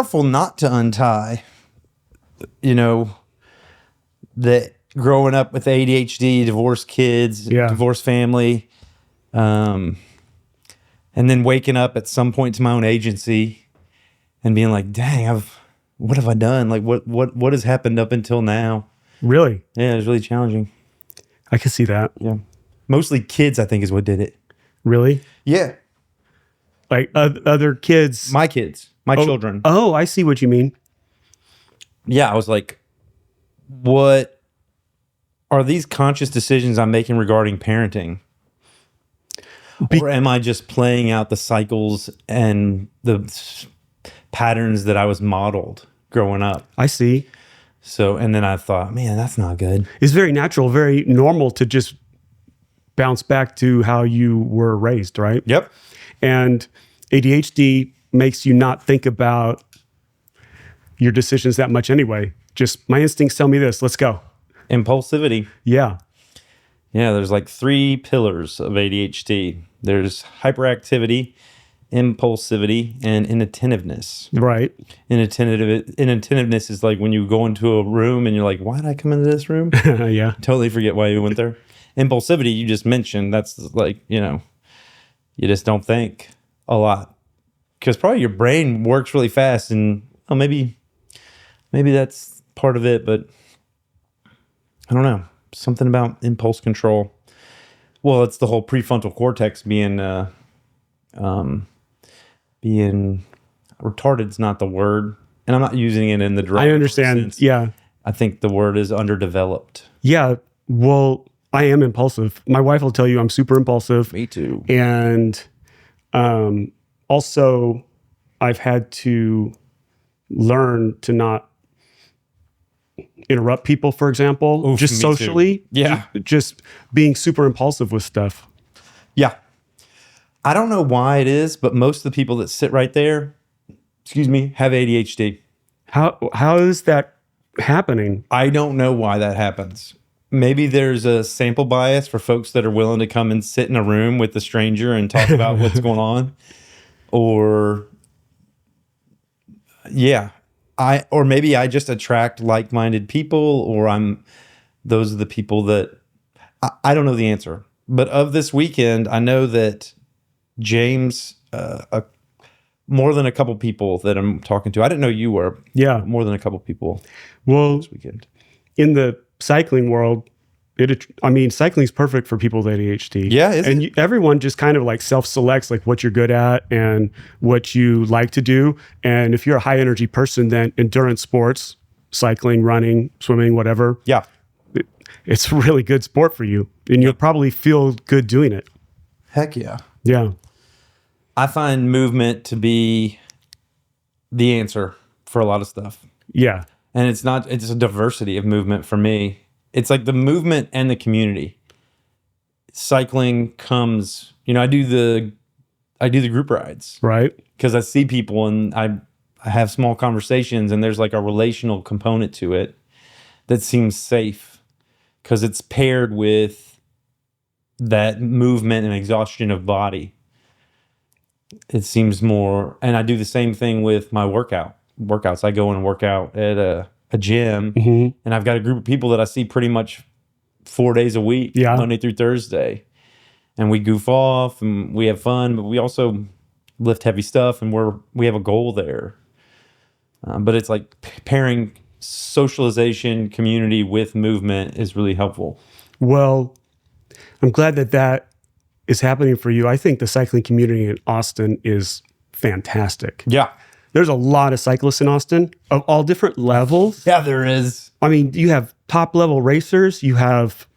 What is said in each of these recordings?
careful not to untie, that growing up with ADHD, divorced kids, divorced family, and then waking up at some point to my own agency and being like, dang, what have I done? Like what has happened up until now? Really? Yeah, it was really challenging. I can see that. Yeah. Mostly kids, I think, is what did it. Really? Yeah. Like other kids? My kids, my children. Oh, I see what you mean. Yeah, I was like, what are these conscious decisions I'm making regarding parenting? Or am I just playing out the cycles and the patterns that I was modeled growing up? I see. So, and then I thought, man, that's not good. It's very natural, very normal to just bounce back to how you were raised, right? Yep. And ADHD makes you not think about your decisions that much anyway. Just my instincts tell me this, let's go. Impulsivity. Yeah. Yeah, there's like 3 pillars of ADHD. There's hyperactivity, impulsivity, and inattentiveness. Right. Inattentiveness is like when you go into a room and you're like, why did I come into this room? Yeah. Totally forget why you went there. Impulsivity, you just mentioned, that's like, you just don't think a lot. Because probably your brain works really fast and maybe that's part of it, but I don't know. Something about impulse control. Well, it's the whole prefrontal cortex being retarded's not the word, and I'm not using it in the direct I understand. sense. Yeah. I think the word is underdeveloped. Yeah. Well, I am impulsive. My wife will tell you I'm super impulsive. Me too. And also, I've had to learn to not interrupt people, for example, Oof, just me socially. too. Yeah. Just being super impulsive with stuff. Yeah. I don't know why it is, but most of the people that sit right there, have ADHD. How is that happening? I don't know why that happens. Maybe there's a sample bias for folks that are willing to come and sit in a room with a stranger and talk about what's going on. Or, yeah. Or maybe I just attract like-minded people, or those are the people that, I don't know the answer. But of this weekend, I know that James, more than a couple people that I'm talking to, I didn't know you were. Yeah. More than a couple people Well, this weekend. in the cycling world, cycling is perfect for people with ADHD. Yeah, everyone just kind of like self-selects like what you're good at and what you like to do. And if you're a high energy person, then endurance sports, cycling, running, swimming, whatever. Yeah. It's a really good sport for you. And you'll probably feel good doing it. Heck yeah. Yeah. I find movement to be the answer for a lot of stuff. Yeah. And it's a diversity of movement for me. It's like the movement and the community. Cycling comes, I do the group rides. Right. Because I see people and I have small conversations, and there's like a relational component to it that seems safe because it's paired with that movement and exhaustion of body. It seems more, and I do the same thing with my workouts. I go and work out at a gym, and I've got a group of people that I see pretty much 4 days a week, Monday through Thursday, and we goof off and we have fun, but we also lift heavy stuff, and we have a goal there. But it's like pairing socialization, community with movement is really helpful. Well, I'm glad that is happening for you. I think the cycling community in Austin is fantastic. Yeah. There's a lot of cyclists in Austin of all different levels. Yeah, there is. I mean, you have top level racers. You have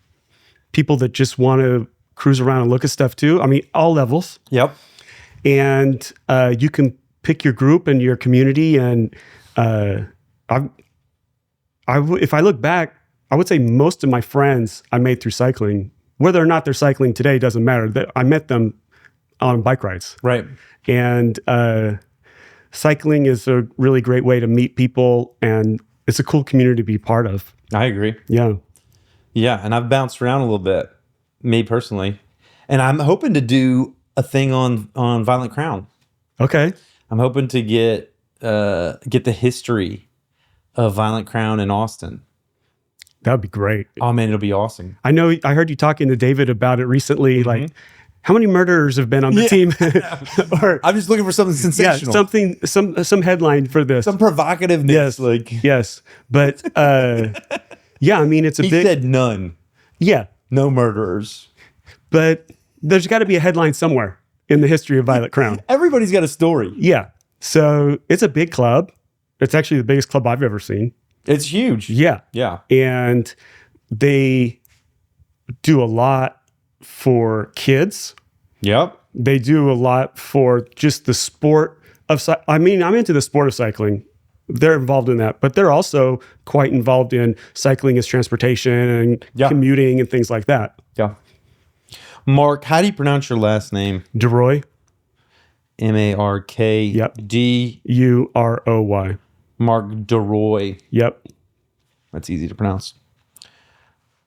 people that just want to cruise around and look at stuff too. I mean, all levels. Yep. And you can pick your group and your community. And if I look back, I would say most of my friends I made through cycling. Whether or not they're cycling today doesn't matter. I met them on bike rides. Right. And cycling is a really great way to meet people, and it's a cool community to be part of. I agree. Yeah. Yeah, and I've bounced around a little bit, me personally. And I'm hoping to do a thing on Violent Crown. Okay. I'm hoping to get get the history of Violent Crown in Austin. That would be great. Oh man, it'll be awesome. I know. I heard you talking to David about it recently. Like, how many murderers have been on the team? Or I'm just looking for something sensational. Some headline for this. Some provocativeness. Yes, yes. But yeah, I mean, it's a He big. said none. Yeah, No murderers. but there's got to be a headline somewhere in the history of Violet Crown. Everybody's got a story. Yeah, so it's a big club. It's actually the biggest club I've ever seen. It's huge. Yeah, Yeah. and they do a lot for kids. Yep. They do a lot for just the sport of I mean, I'm into the sport of cycling. They're involved in that, but they're also quite involved in cycling as transportation and commuting and things like that. Yeah. Mark, how do you pronounce your last name? Duroy. Mark Uroy. Mark Duroy. Yep. That's easy to pronounce.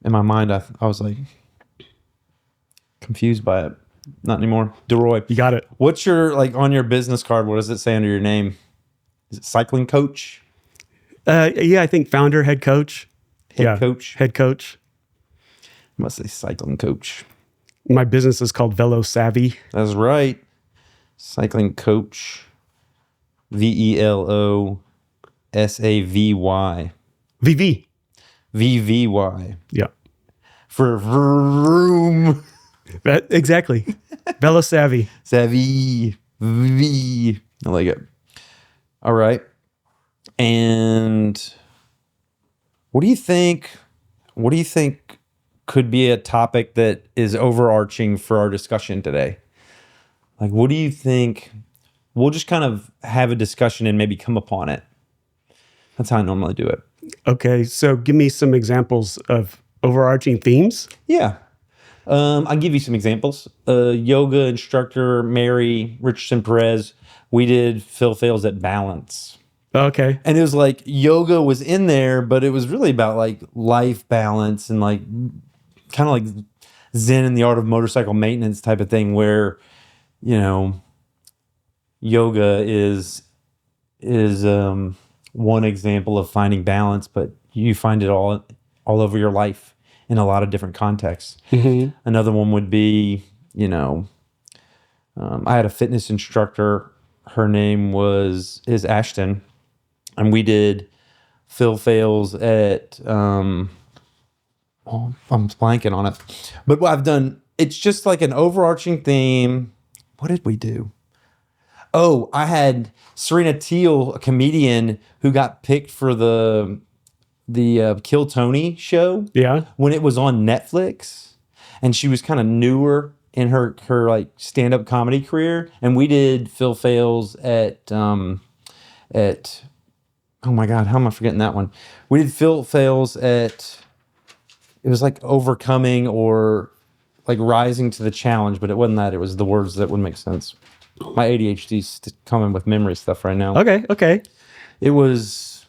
In my mind, I was like confused by it. Not anymore. Duroy. You got it. What's your, like, on your business card, what does it say under your name? Is it cycling coach? Yeah, I think founder, head coach. Head coach? Head coach. I must say cycling coach. My business is called Velo-Savvy. That's right. Cycling coach. VELOSAVY. VV. VVY. Yeah. For vroom. Exactly. Velo-Savvy. Savvy. V. I like it. All right. And what do you think could be a topic that is overarching for our discussion today? Like, what do you think? We'll just kind of have a discussion and maybe come upon it. That's how I normally do it. Okay, so give me some examples of overarching themes. Yeah. I'll give you some examples. Yoga instructor Mary Richardson Perez, we did Phil Phails at Balance. Okay. And it was like yoga was in there, but it was really about like life balance and like kind of like Zen in the art of motorcycle maintenance type of thing, where, you know, yoga is one example of finding balance, but you find it all over your life in a lot of different contexts. Mm-hmm. Another one would be, you know, I had a fitness instructor. Her name is Ashton, and we did Phil Phails at I'm blanking on it, but what I've done, it's just like an overarching theme. What did we do? Oh, I had Serena Teal, a comedian who got picked for the Kill Tony show. Yeah. When it was on Netflix, and she was kind of newer in her like stand-up comedy career, and we did Phil Phails at oh my God, how am I forgetting that one? We did Phil Phails at, it was like overcoming or like rising to the challenge, but it wasn't that. It was the words that would make sense. My ADHD's coming with memory stuff right now. Okay. It was,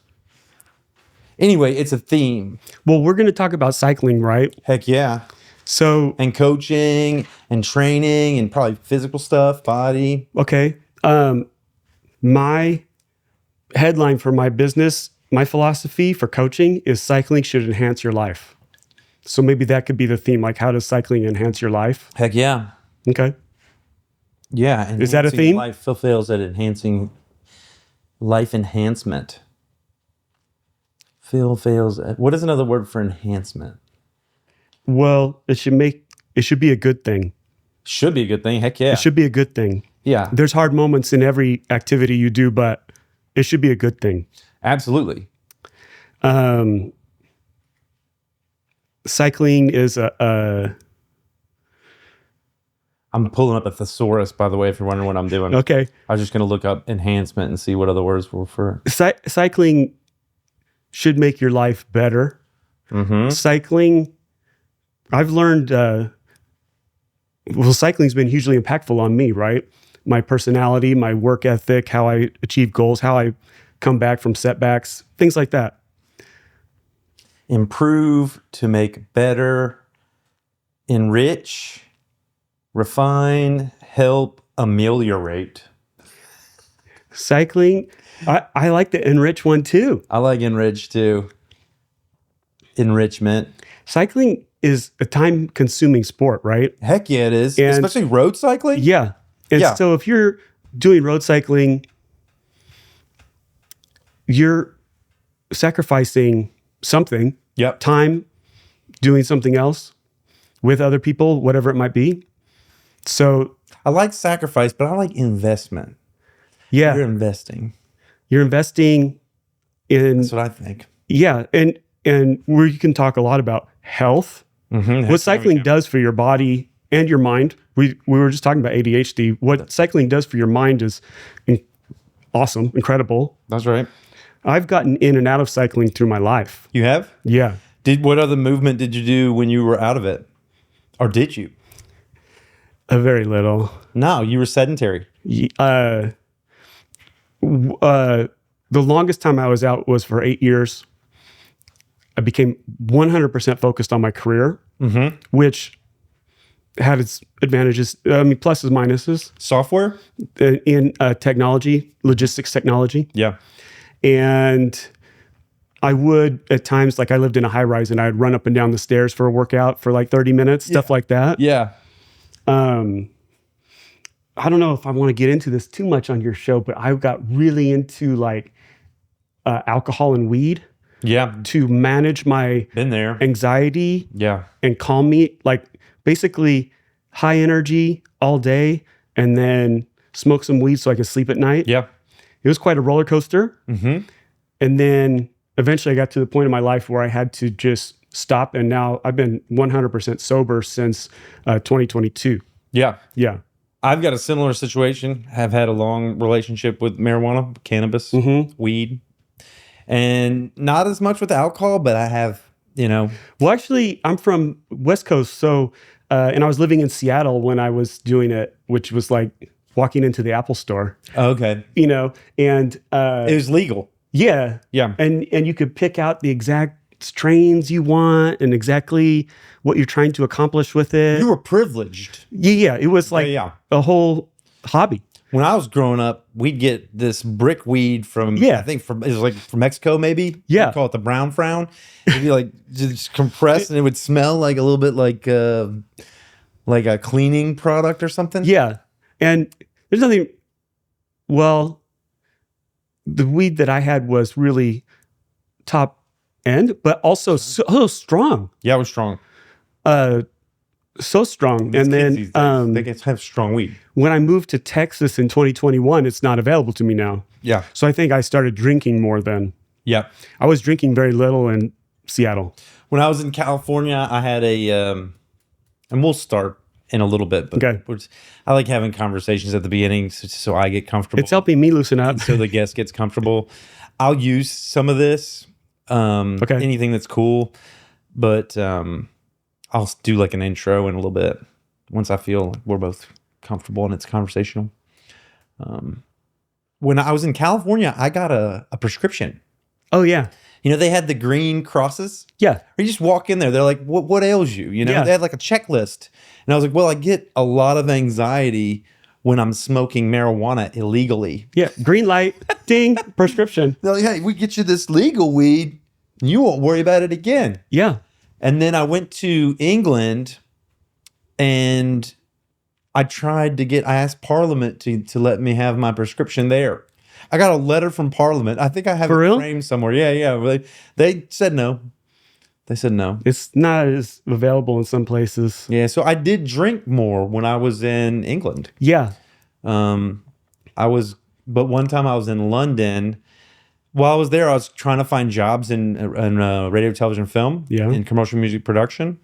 anyway, it's a theme. Well, we're going to talk about cycling, right? Heck yeah. So, And coaching and training and probably physical stuff, body. okay. My headline for my business, my philosophy for coaching is cycling should enhance your life. So maybe that could be the theme. Like, how does cycling enhance your life? Heck yeah. Okay. Yeah. Is that a theme? Life. Phil Phails at enhancing life enhancement. Phil Phails at, what is another word for enhancement? Well, it should be a good thing. Should be a good thing. Heck yeah. It should be a good thing. Yeah. There's hard moments in every activity you do, but it should be a good thing. Absolutely. Cycling is a I'm pulling up a thesaurus, by the way, if you're wondering what I'm doing. okay. I was just going to look up enhancement and see what other words were for. Cycling should make your life better. Mm-hmm. Cycling, I've learned, cycling's been hugely impactful on me, right? My personality, my work ethic, how I achieve goals, how I come back from setbacks, things like that. Improve, to make better, enrich, refine, help, ameliorate. Cycling, I like the enrich one too. I like enrich too. Enrichment. Cycling is a time-consuming sport, right? Heck yeah, it is. And- Especially road cycling. Yeah. And Yeah. so if you're doing road cycling, you're sacrificing something, Yep. time, doing something else with other people, whatever it might be. So I like sacrifice, but I like investment. yeah, You're investing. you're investing in, That's what I think. yeah. And where you can talk a lot about health, what cycling does for your body and your mind. We were just talking about ADHD. What cycling does for your mind is awesome, incredible. That's right. I've gotten in and out of cycling through my life. You have? Yeah. What other movement did you do when you were out of it? Or did you? A very little. No, you were sedentary. The longest time I was out was for 8 years. I became 100% focused on my career, which had its advantages, pluses, minuses Software? in technology, logistics technology. Yeah. And I would at times, like I lived in a high rise and I'd run up and down the stairs for a workout for like 30 minutes, stuff like that. Yeah. I don't know if I want to get into this too much on your show, but I got really into like alcohol and weed Yeah. to manage my Been there. anxiety Yeah. and calm me. Like basically high energy all day and then smoke some weed so I could sleep at night. Yeah. It was quite a roller coaster. And then eventually I got to the point in my life where I had to just stop. And now I've been 100% sober since 2022. Yeah. Yeah. I've got a similar situation. Have had a long relationship with marijuana, cannabis, weed, and not as much with alcohol, but I have, Well, actually, I'm from West Coast. So, and I was living in Seattle when I was doing it, which was like walking into the Apple store, okay. and It was legal. yeah. Yeah. And you could pick out the exact strains you want and exactly what you're trying to accomplish with it. You were privileged. Yeah. It was like Yeah. a whole hobby. When I was growing up, we'd get this brick weed from, Yeah. I think it was like from Mexico, maybe. Yeah. We'd call it the brown frown. It'd be like just compressed and it would smell like a little bit like a cleaning product or something. Yeah. And there's nothing, well, the weed that I had was really top end, but also so strong. Yeah, it was strong. So strong. These And kids then these days, they get have strong weed. when I moved to Texas in 2021, it's not available to me now. Yeah. So I think I started drinking more then. Yeah. I was drinking very little in Seattle. When I was in California, I had and we'll start in a little bit, but Okay. I like having conversations at the beginning so I get comfortable. It's helping me loosen up. so the guest gets comfortable. I'll use some of this, Okay. anything that's cool, but I'll do like an intro in a little bit once I feel like we're both comfortable and it's conversational. When I was in California, I got a prescription. Oh, yeah. They had the green crosses. Yeah. Or you just walk in there. They're like, what ails you? Yeah. They had like a checklist. And I was like, well, I get a lot of anxiety when I'm smoking marijuana illegally. Yeah. Green light, ding, prescription. They're like, hey, we get you this legal weed. And you won't worry about it again. Yeah. And then I went to England and I asked Parliament to let me have my prescription there. I got a letter from Parliament. I think I have For it real? framed somewhere. Yeah. They said no. They said no. It's not as available in some places. Yeah, so I did drink more when I was in England. Yeah. But one time I was in London. While I was there, I was trying to find jobs in radio, television, film, in commercial music production.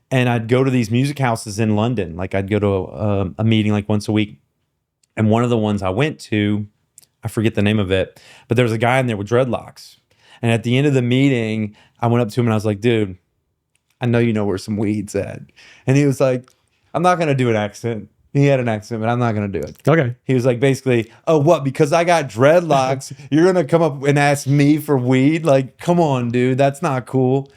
And I'd go to these music houses in London. Like I'd go to a meeting like once a week. And one of the ones I went to, I forget the name of it, but there was a guy in there with dreadlocks. And at the end of the meeting, I went up to him and I was like, dude, I know you know where some weed's at. And he was like, I'm not going to do an accent. He had an accent, but I'm not going to do it. Okay. He was like, basically, oh, what? Because I got dreadlocks, you're going to come up and ask me for weed? Like, come on, dude. That's not cool.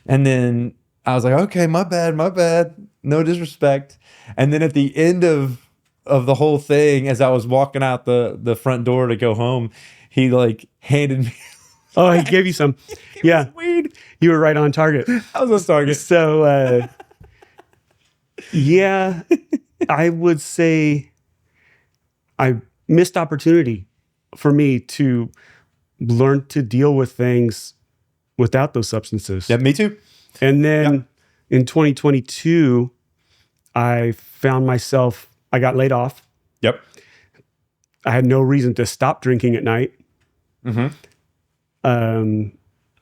And then I was like, okay, my bad. No disrespect. And then at the end of of the whole thing, as I was walking out the front door to go home, he like handed me. Oh, he gave you some. Yeah. Weed. You were right on target. I was on target. So, yeah, I would say I missed opportunity for me to learn to deal with things without those substances. Yeah, me too. And then in 2022, I found myself, I got laid off. Yep. I had no reason to stop drinking at night. Mm-hmm.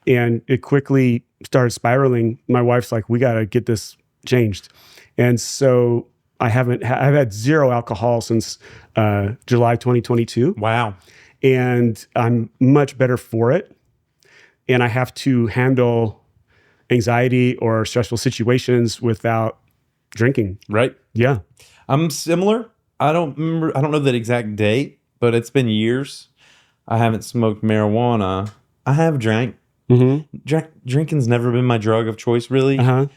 And it quickly started spiraling. My wife's like, we got to get this changed. And so I've had zero alcohol since July 2022. Wow. And I'm much better for it. And I have to handle anxiety or stressful situations without drinking. Right. Yeah. I'm similar. I don't know that exact date, but it's been years. I haven't smoked marijuana. I have drank. Mm-hmm. Drinking's never been my drug of choice, really. Uh-huh.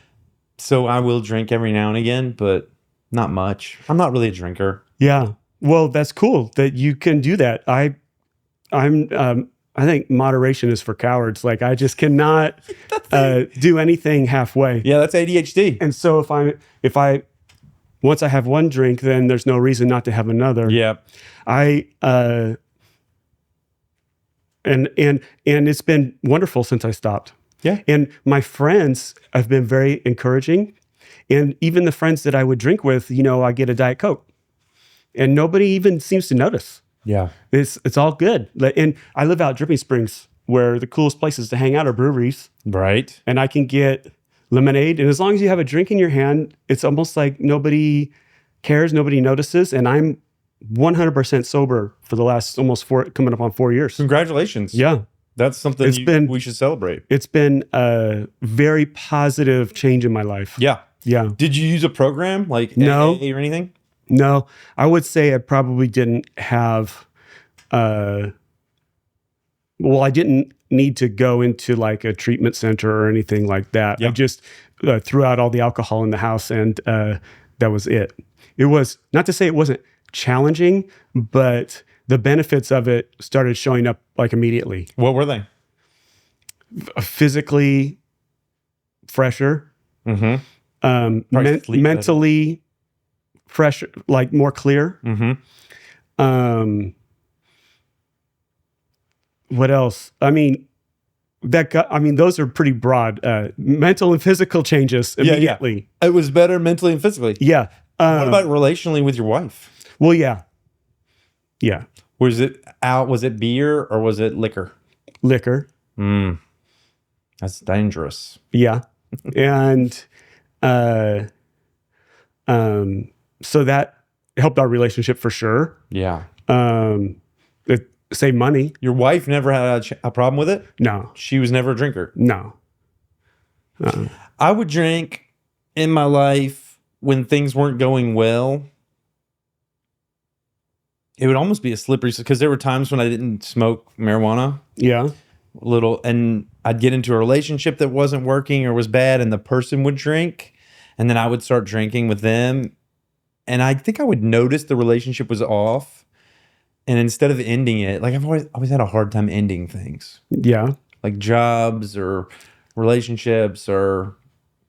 So I will drink every now and again, but not much. I'm not really a drinker. Yeah. Well, that's cool that you can do that. I think moderation is for cowards. Like I just cannot do anything halfway. Yeah, that's ADHD. And so if I once I have one drink, then there's no reason not to have another. Yeah. And it's been wonderful since I stopped. Yeah. And my friends have been very encouraging. And even the friends that I would drink with, I get a Diet Coke. And nobody even seems to notice. Yeah. It's all good. And I live out Dripping Springs, where the coolest places to hang out are breweries. Right. And I can get lemonade. And as long as you have a drink in your hand, it's almost like nobody cares, nobody notices. And I'm 100% sober for the last coming up on 4 years. Congratulations. Yeah. That's something we should celebrate. It's been a very positive change in my life. Yeah. Yeah. Did you use a program like No. AA or anything? No. I would say I probably didn't have, I didn't need to go into like a treatment center or anything like that. Yep. I just threw out all the alcohol in the house and that was it. It was, not to say it wasn't challenging, but the benefits of it started showing up like immediately. What were they? Physically fresher, mentally fresher, like more clear. Mm-hmm. What else? I mean, those are pretty broad. Mental and physical changes immediately. Yeah. It was better mentally and physically. Yeah. What about relationally with your wife? Well, yeah. Yeah. Was it beer or was it liquor? Liquor. That's dangerous. Yeah. And so that helped our relationship for sure. Yeah. It saved money. Your wife never had a problem with it? No. She was never a drinker? No. I would drink in my life when things weren't going well. It would almost be a slippery, because there were times when I didn't smoke marijuana. Yeah. And I'd get into a relationship that wasn't working or was bad, and the person would drink, and then I would start drinking with them. And I think I would notice the relationship was off. And instead of ending it, like I've always had a hard time ending things. Yeah. Like jobs or relationships or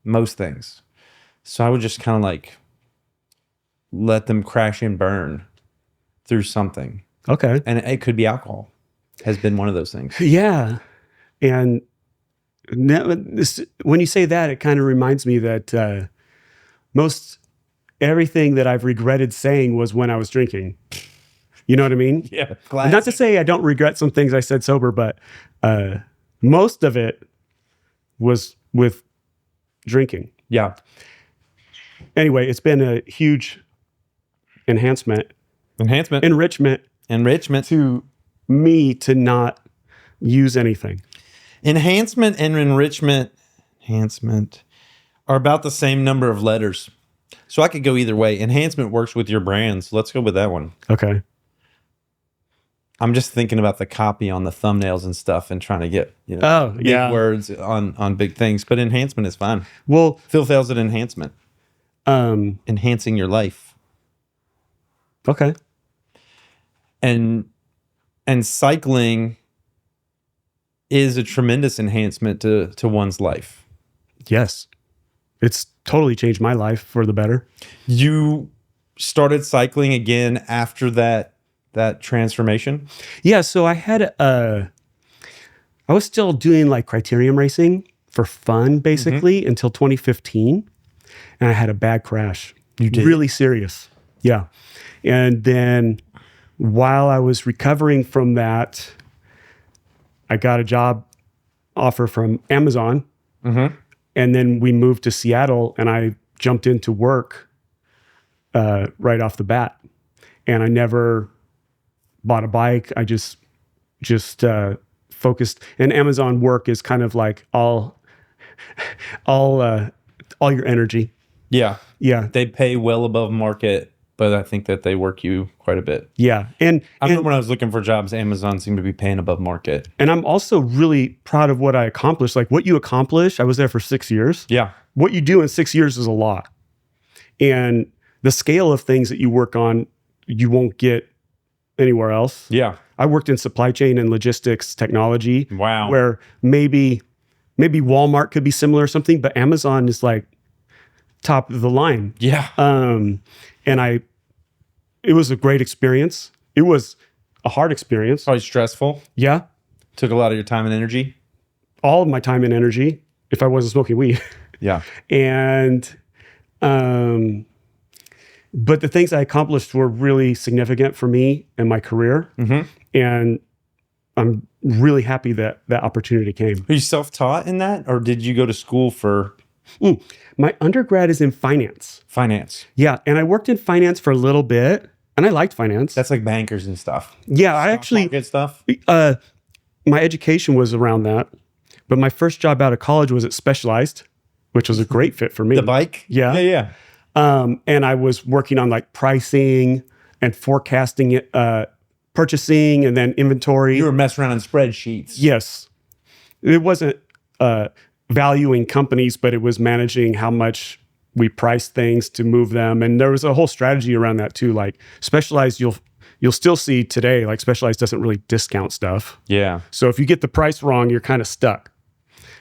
most things. So I would just kind of like let them crash and burn through something. Okay. And it could be alcohol. Has been one of those things. Yeah. And when you say that, it kind of reminds me that most everything that I've regretted saying was when I was drinking. You know what I mean? Yeah. Classic. Not to say I don't regret some things I said sober, but most of it was with drinking. Yeah. Anyway, it's been a huge enrichment to me to not use anything. Enhancement and enhancement are about the same number of letters. So I could go either way. Enhancement works with your brand, so let's go with that one. Okay. I'm just thinking about the copy on the thumbnails and stuff and trying to get big words on big things. But enhancement is fine. Well, Phil Phails at Enhancement. Enhancing your life. Okay. And cycling is a tremendous enhancement to one's life. Yes. It's totally changed my life for the better. You started cycling again after that transformation? Yeah, so I was still doing like Criterium racing for fun basically until 2015, and I had a bad crash. You did? Really serious. Yeah. And then while I was recovering from that, I got a job offer from Amazon. And then we moved to Seattle, and I jumped into work right off the bat. And I never bought a bike. I just focused. And Amazon work is kind of like all your energy. Yeah. Yeah. They pay well above market, but I think that they work you quite a bit. Yeah. And I remember when I was looking for jobs, Amazon seemed to be paying above market. And I'm also really proud of what I accomplished. Like what you accomplish, I was there for 6 years. Yeah. What you do in 6 years is a lot. And the scale of things that you work on, you won't get anywhere else. Yeah. I worked in supply chain and logistics technology. Wow. Where maybe Walmart could be similar or something, but Amazon is like top of the line. Yeah. And it was a great experience. It was a hard experience. Probably stressful. Yeah. Took a lot of your time and energy. All of my time and energy if I wasn't smoking weed. Yeah. And, but the things I accomplished were really significant for me and my career. And I'm really happy that that opportunity came. Are you self-taught in that, or did you go to school for My undergrad is in finance. finance? Yeah. And I worked in finance for a little bit, and I liked finance. That's like bankers and stuff. Yeah. I actually, Good stuff. my education was around that, but my first job out of college was at Specialized, which was a great fit for me. The bike? Yeah. Yeah. And I was working on like pricing and forecasting it, purchasing and then inventory. You were messing around in spreadsheets. Yes. It wasn't valuing companies, but it was managing how much we priced things to move them. And there was a whole strategy around that too. Like Specialized, you'll still see today, like Specialized doesn't really discount stuff. Yeah. So if you get the price wrong, you're kind of stuck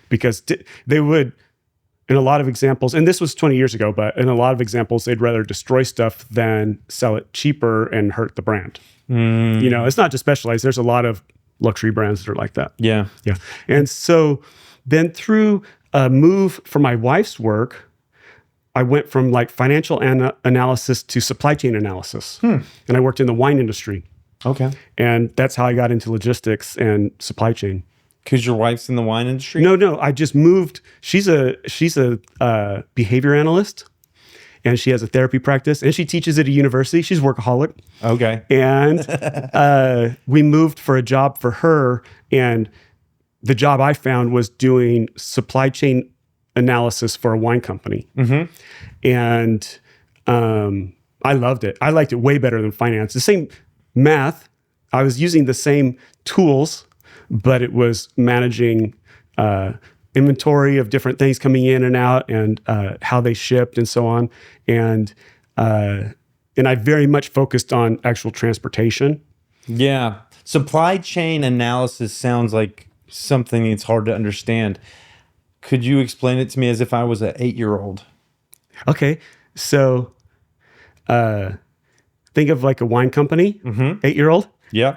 because they would, in a lot of examples, and this was 20 years ago, but in a lot of examples, they'd rather destroy stuff than sell it cheaper and hurt the brand. You know, it's not just Specialized. There's a lot of luxury brands that are like that. Yeah. Yeah. And so then through a move for my wife's work, I went from like financial analysis to supply chain analysis. And I worked in the wine industry. Okay. And that's how I got into logistics and supply chain. Because your wife's in the wine industry? No, I just moved. She's a behavior analyst, and she has a therapy practice, and she teaches at a university. She's a workaholic. Okay. And we moved for a job for her, and the job I found was doing supply chain analysis for a wine company. And I loved it. I liked it way better than finance. The same math. I was using the same tools, but it was managing inventory of different things coming in and out, and how they shipped and so on. And I very much focused on actual transportation. Yeah. Supply chain analysis sounds like something that's hard to understand. Could you explain it to me as if I was an 8-year-old? Okay. So think of like a wine company, 8-year-old. Yeah.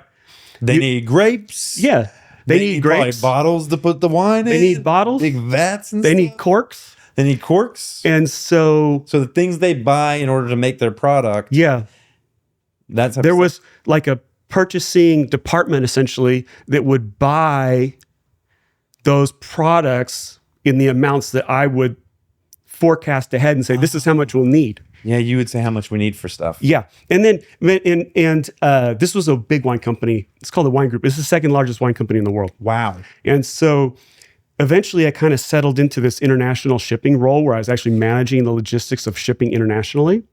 They need grapes. Yeah. They need grapes. Bottles to put the wine in. They need bottles. Big vats and They stuff. need corks. They need corks. And so So the things they buy in order to make their product. yeah, That's there was like a purchasing department essentially that would buy those products in the amounts that I would forecast ahead and say, this is how much we'll need. Yeah, you would say how much we need for stuff. Yeah. And then, this was a big wine company. It's called the Wine Group. It's the second largest wine company in the world. Wow. And so eventually I kind of settled into this international shipping role where I was actually managing the logistics of shipping internationally.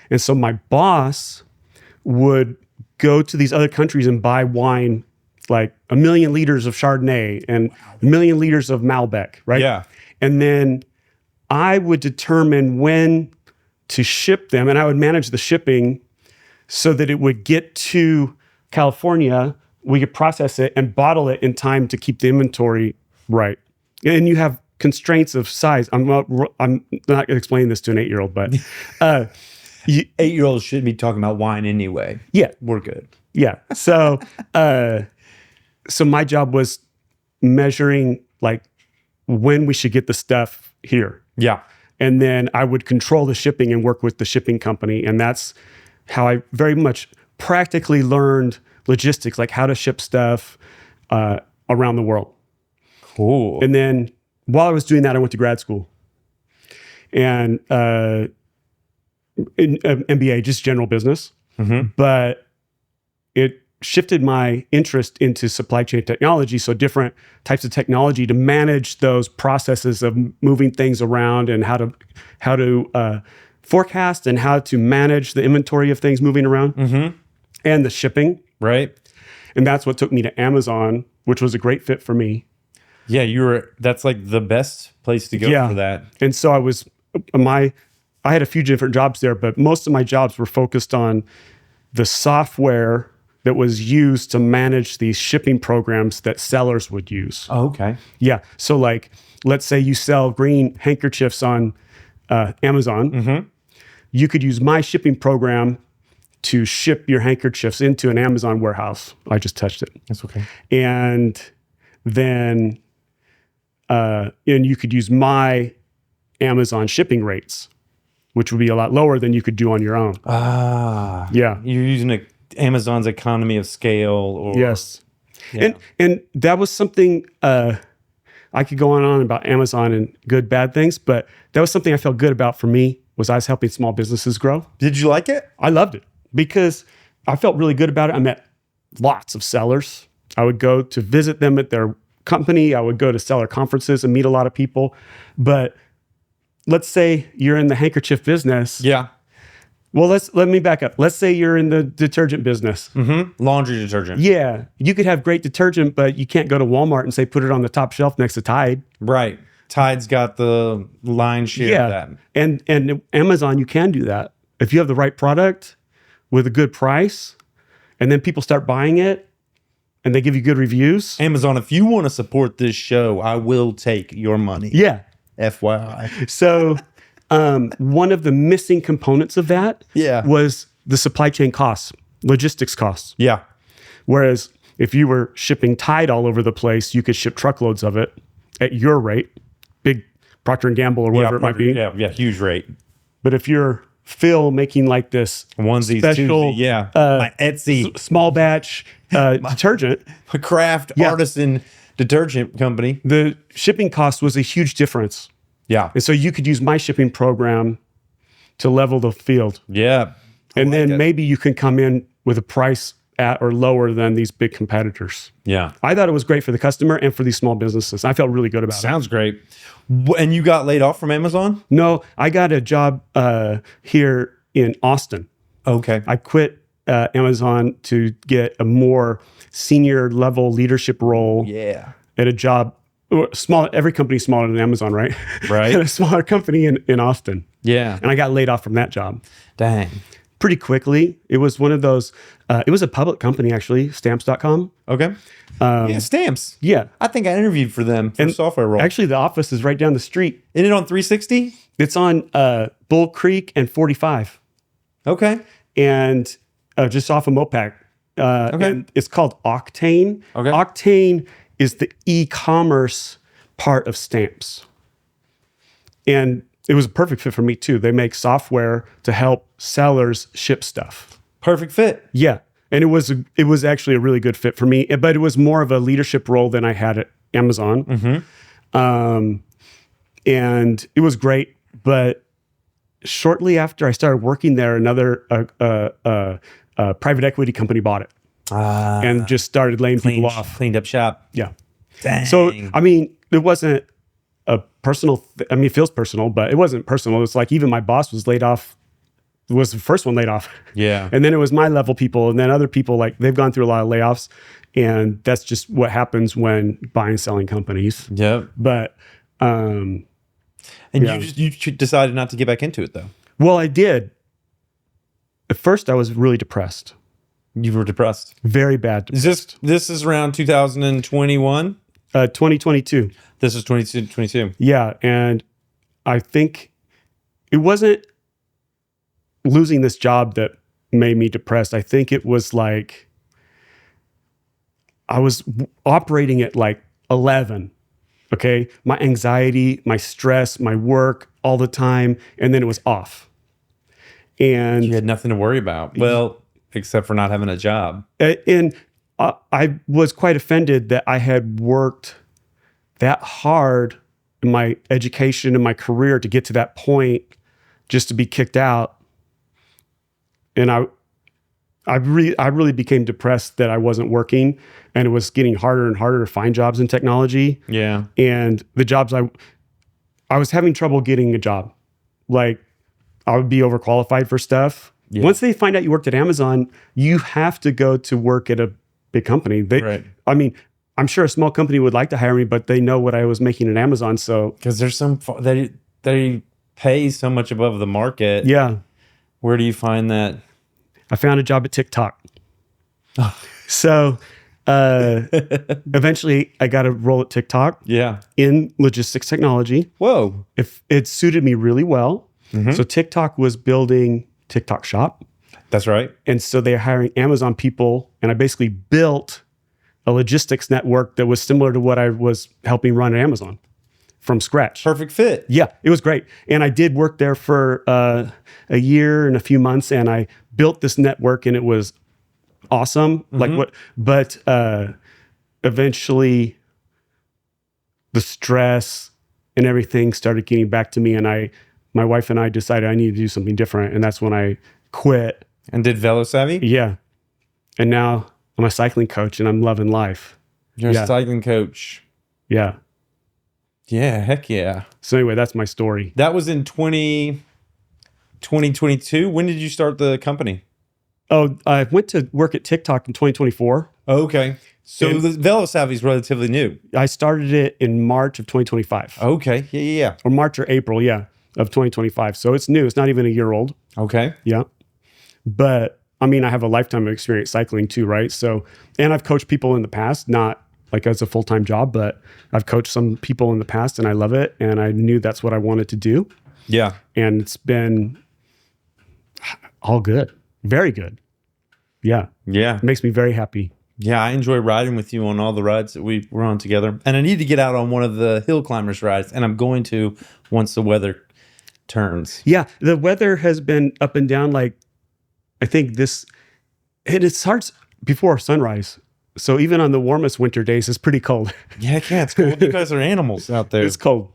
And so my boss would go to these other countries and buy wine, like 1 million liters of Chardonnay and 1 million liters of Malbec, right? Yeah. And then I would determine when to ship them, and I would manage the shipping so that it would get to California. We could process it and bottle it in time to keep the inventory right. And you have constraints of size. I'm not explaining this to an 8-year-old, but 8-year-olds shouldn't be talking about wine anyway. Yeah, we're good. Yeah. So, so my job was measuring like when we should get the stuff here. Yeah. And then I would control the shipping and work with the shipping company. And that's how I very much practically learned logistics, like how to ship stuff around the world. Cool. And then while I was doing that, I went to grad school. And in MBA, just general business. Mm-hmm. But it shifted my interest into supply chain technology. So different types of technology to manage those processes of moving things around and how to forecast and how to manage the inventory of things moving around and the shipping. Right. And that's what took me to Amazon, which was a great fit for me. Yeah, that's like the best place to go for that. And so I had a few different jobs there, but most of my jobs were focused on the software that was used to manage these shipping programs that sellers would use. Oh, okay. Yeah. So like, let's say you sell green handkerchiefs on Amazon. Mm-hmm. You could use my shipping program to ship your handkerchiefs into an Amazon warehouse. I just touched it. That's okay. And then and you could use my Amazon shipping rates, which would be a lot lower than you could do on your own. Ah. Yeah. You're using Amazon's economy of scale. Or yes. Yeah. And that was something, I could go on about Amazon and good, bad things, but that was something I felt good about for me, was I was helping small businesses grow. Did you like it? I loved it because I felt really good about it. I met lots of sellers. I would go to visit them at their company. I would go to seller conferences and meet a lot of people. But let's say you're in the handkerchief business. Yeah. Well, let me back up. Let's say you're in the detergent business. Mm-hmm. Laundry detergent. Yeah. You could have great detergent, but you can't go to Walmart and say, put it on the top shelf next to Tide. Right. Tide's got the lion's share of that. And Amazon, you can do that. If you have the right product with a good price, and then people start buying it, and they give you good reviews. Amazon, if you want to support this show, I will take your money. Yeah. FYI. So one of the missing components of that was the supply chain costs, logistics costs. Yeah. Whereas if you were shipping Tide all over the place, you could ship truckloads of it at your rate, big Procter & Gamble or whatever it might be. Yeah, huge rate. But if you're Phil making like this onesie, special, my Etsy small batch detergent, a craft artisan detergent company, the shipping cost was a huge difference. Yeah. And so you could use my shipping program to level the field. Yeah. And then maybe you can come in with a price at or lower than these big competitors. Yeah. I thought it was great for the customer and for these small businesses. I felt really good about it. Sounds great. And you got laid off from Amazon? No, I got a job here in Austin. Okay. I quit Amazon to get a more senior level leadership role. Yeah. At a job, small. Every company's smaller than Amazon, right? Right. At a smaller company in Austin. Yeah. And I got laid off from that job. Dang. Pretty quickly. It was one of those, it was a public company actually, stamps.com. Okay. Yeah, Stamps. Yeah. I think I interviewed for them for a software role. Actually, the office is right down the street. Isn't it on 360? It's on Bull Creek and 45. Okay. And just off of Mopac. Okay. And it's called Octane. Okay. Octane is the e-commerce part of Stamps. And it was a perfect fit for me too. They make software to help sellers ship stuff. Perfect fit. Yeah. And it was actually a really good fit for me, but it was more of a leadership role than I had at Amazon. Mm-hmm. And it was great. But shortly after I started working there, another private equity company bought it and just started laying people off. Cleaned up shop. Yeah. Dang. So, I mean, it wasn't a personal, it feels personal, but it wasn't personal. It's like even my boss was laid off, was the first one laid off. Yeah. And then it was my level people. And then other people, like they've gone through a lot of layoffs. And that's just what happens when buying and selling companies. Yep. But, you decided not to get back into it though. Well, I did. At first, I was really depressed. You were depressed. Very bad. This is around 2021? 2022. This is 2022. Yeah. And I think it wasn't losing this job that made me depressed. I think it was like I was operating at like 11. Okay. My anxiety, my stress, my work all the time. And then it was off. And you had nothing to worry about. Well, except for not having a job. And I was quite offended that I had worked that hard in my education and my career to get to that point just to be kicked out. And I really became depressed that I wasn't working, and it was getting harder and harder to find jobs in technology. Yeah. And the jobs I was having trouble getting a job. Like, I would be overqualified for stuff. Yeah. Once they find out you worked at Amazon, you have to go to work at a big company. Right. I mean, I'm sure a small company would like to hire me, but they know what I was making at Amazon. So because there's they pay so much above the market. Yeah. Where do you find that? I found a job at TikTok. So eventually I got a role at TikTok. Yeah. In logistics technology. Whoa. If it suited me really well. Mm-hmm. So TikTok was building TikTok Shop. That's right. And so they're hiring Amazon people, and I basically built a logistics network that was similar to what I was helping run at Amazon from scratch. Perfect fit. Yeah, it was great. And I did work there for a year and a few months, and I built this network, and it was awesome. Mm-hmm. But eventually the stress and everything started getting back to me, and my wife and I decided I needed to do something different, and that's when I quit. And did Velo-Savvy? Yeah. And now I'm a cycling coach, and I'm loving life. You're a cycling coach. Yeah. Yeah, heck yeah. So anyway, that's my story. That was in 2022. When did you start the company? Oh, I went to work at TikTok in 2024. Okay. So the Velo-Savvy is relatively new. I started it in March of 2025. Okay. Yeah. Or March or April, of 2025. So it's new. It's not even a year old. Okay. Yeah. But I mean, I have a lifetime of experience cycling too, right? So, and I've coached people in the past, not like as a full-time job, but I've coached some people in the past, and I love it. And I knew that's what I wanted to do. Yeah. And it's been all good. Very good. Yeah. Yeah. It makes me very happy. Yeah, I enjoy riding with you on all the rides that we were on together. And I need to get out on one of the hill climbers rides, and I'm going to once the weather turns. Yeah, the weather has been up and down. Like, I think it starts before sunrise. So even on the warmest winter days, it's pretty cold. Yeah, it's cold. You guys are animals out there. It's cold.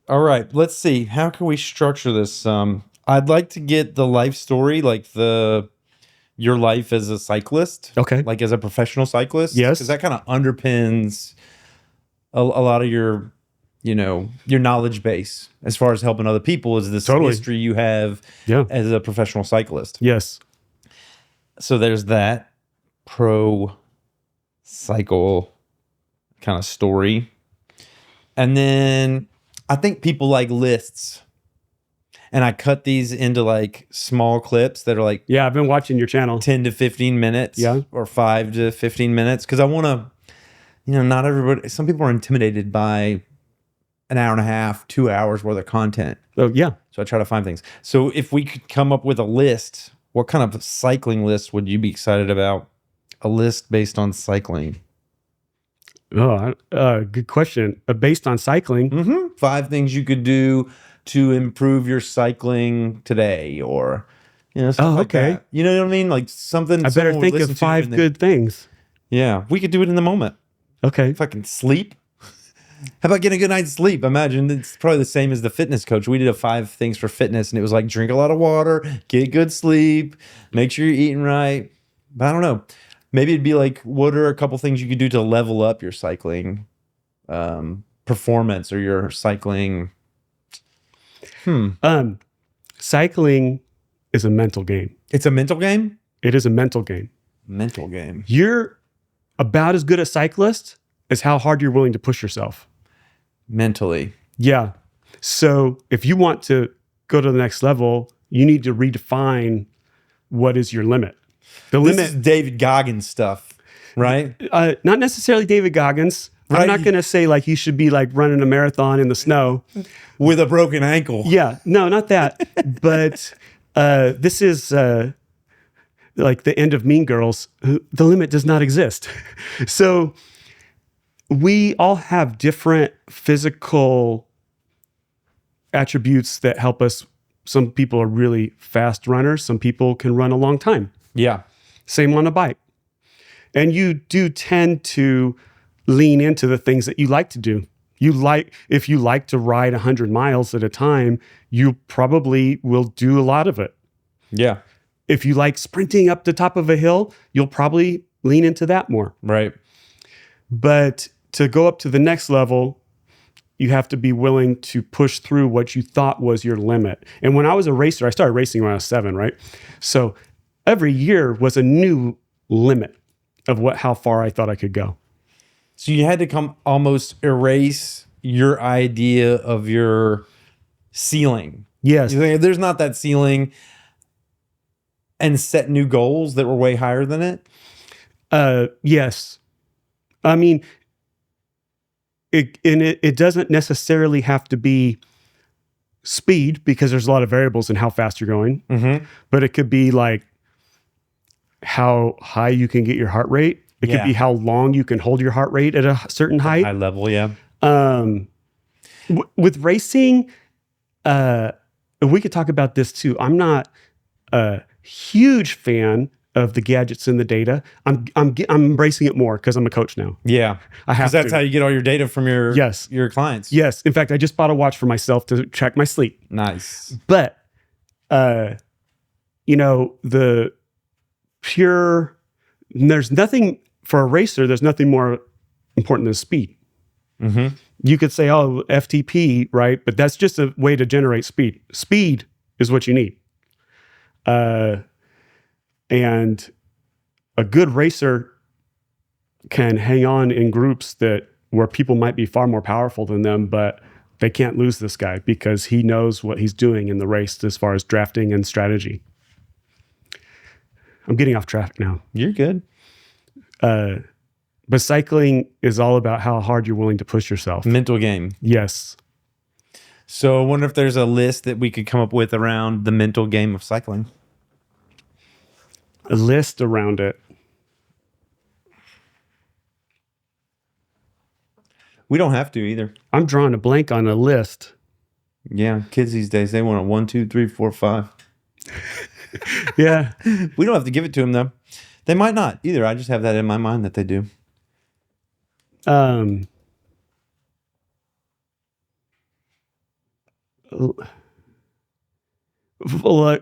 All right, let's see. How can we structure this? I'd like to get the life story, like your life as a cyclist. Okay. Like as a professional cyclist. Yes. Because that kind of underpins a lot of your knowledge base as far as helping other people is this history you have as a professional cyclist. Yes. So there's that pro cycle kind of story. And then I think people like lists. And I cut these into like small clips that are like... Yeah, I've been watching your channel. 10 to 15 minutes. Yeah. Or 5 to 15 minutes. Because I want to, not everybody... Some people are intimidated by an hour and a half, 2 hours worth of content. Oh, yeah. So I try to find things. So if we could come up with a list, what kind of cycling list would you be excited about? A list based on cycling. Oh, good question. Based on cycling? Mm-hmm. 5 things you could do to improve your cycling today, or stuff like that. You know what I mean? Like something. I better think of 5 good things. Yeah, we could do it in the moment. Okay. Fucking sleep. How about getting a good night's sleep? Imagine it's probably the same as the fitness coach. We did a 5 things for fitness, and it was like drink a lot of water, get good sleep, make sure you're eating right. But I don't know. Maybe it'd be like, what are a couple things you could do to level up your cycling performance or your cycling? Cycling is a mental game. It's a mental game? It is a mental game. Mental game. You're about as good a cyclist as how hard you're willing to push yourself. Mentally. Yeah. So if you want to go to the next level, You need to redefine what is your limit. This is David Goggins stuff, right? Not necessarily David Goggins. Right. I'm not going to say like you should be like running a marathon in the snow with a broken ankle. Yeah, no, not that. But this is like the end of Mean Girls. The limit does not exist. So we all have different physical attributes that help us. Some people are really fast runners. Some people can run a long time. Yeah. Same on a bike. And you do tend to lean into the things that you like to do. If you like to ride 100 miles at a time, you probably will do a lot of it. Yeah. If you like sprinting up the top of a hill, you'll probably lean into that more. Right. But to go up to the next level, you have to be willing to push through what you thought was your limit. And when I was a racer, I started racing when I was 7, right? So every year was a new limit of how far I thought I could go. So you had to almost erase your idea of your ceiling. Yes. There's not that ceiling, and set new goals that were way higher than it. Yes. I mean, it doesn't necessarily have to be speed, because there's a lot of variables in how fast you're going. Mm-hmm. But it could be like how high you can get your heart rate. It could be how long you can hold your heart rate at a certain height. High level, yeah. With racing, we could talk about this too. I'm not a huge fan of the gadgets and the data. I'm embracing it more because I'm a coach now. Yeah, I have to. Because that's how you get all your data from your clients. Yes. In fact, I just bought a watch for myself to track my sleep. Nice. But, the pure, there's nothing for a racer. There's nothing more important than speed. Mm-hmm. You could say, oh, FTP, right? But that's just a way to generate speed. Speed is what you need. And a good racer can hang on in groups where people might be far more powerful than them, but they can't lose this guy because he knows what he's doing in the race as far as drafting and strategy. I'm getting off track now. You're good. But cycling is all about how hard you're willing to push yourself. Mental game. Yes. So I wonder if there's a list that we could come up with around the mental game of cycling. A list around it. We don't have to either. I'm drawing a blank on a list. Yeah, kids these days, they want a 1, 2, 3, 4, 5. Yeah. We don't have to give it to them, though. They might not either. I just have that in my mind that they do.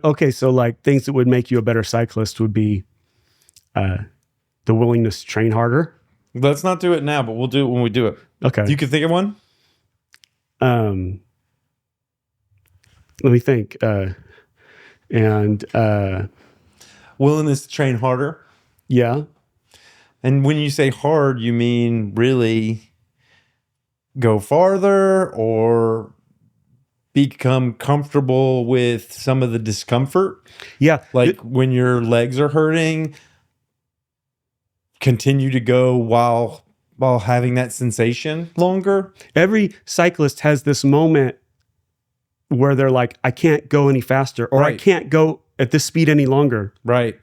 Okay, so like things that would make you a better cyclist would be the willingness to train harder. Let's not do it now, but we'll do it when we do it. Okay. You can think of one? Let me think. Willingness to train harder. Yeah. And when you say hard, you mean really go farther or become comfortable with some of the discomfort? Yeah. Like when your legs are hurting, continue to go while having that sensation longer? Every cyclist has this moment where they're like, I can't go any faster, or Right. I can't go at this speed any longer. Right.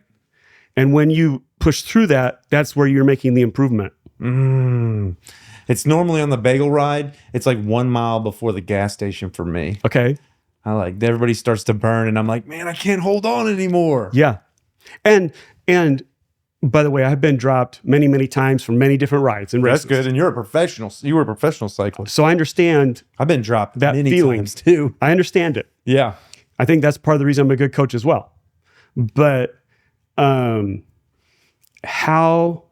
And when you push through that, that's where you're making the improvement. It's normally on the bagel ride. It's like 1 mile before the gas station for me. Okay. Everybody starts to burn and I'm like, man, I can't hold on anymore. Yeah. And by the way, I've been dropped many, many times from many different rides and races. That's good. And you're a professional. You were a professional cyclist. So I understand I've been dropped that many feeling times too. I understand it. Yeah. I think that's part of the reason I'm a good coach as well. But how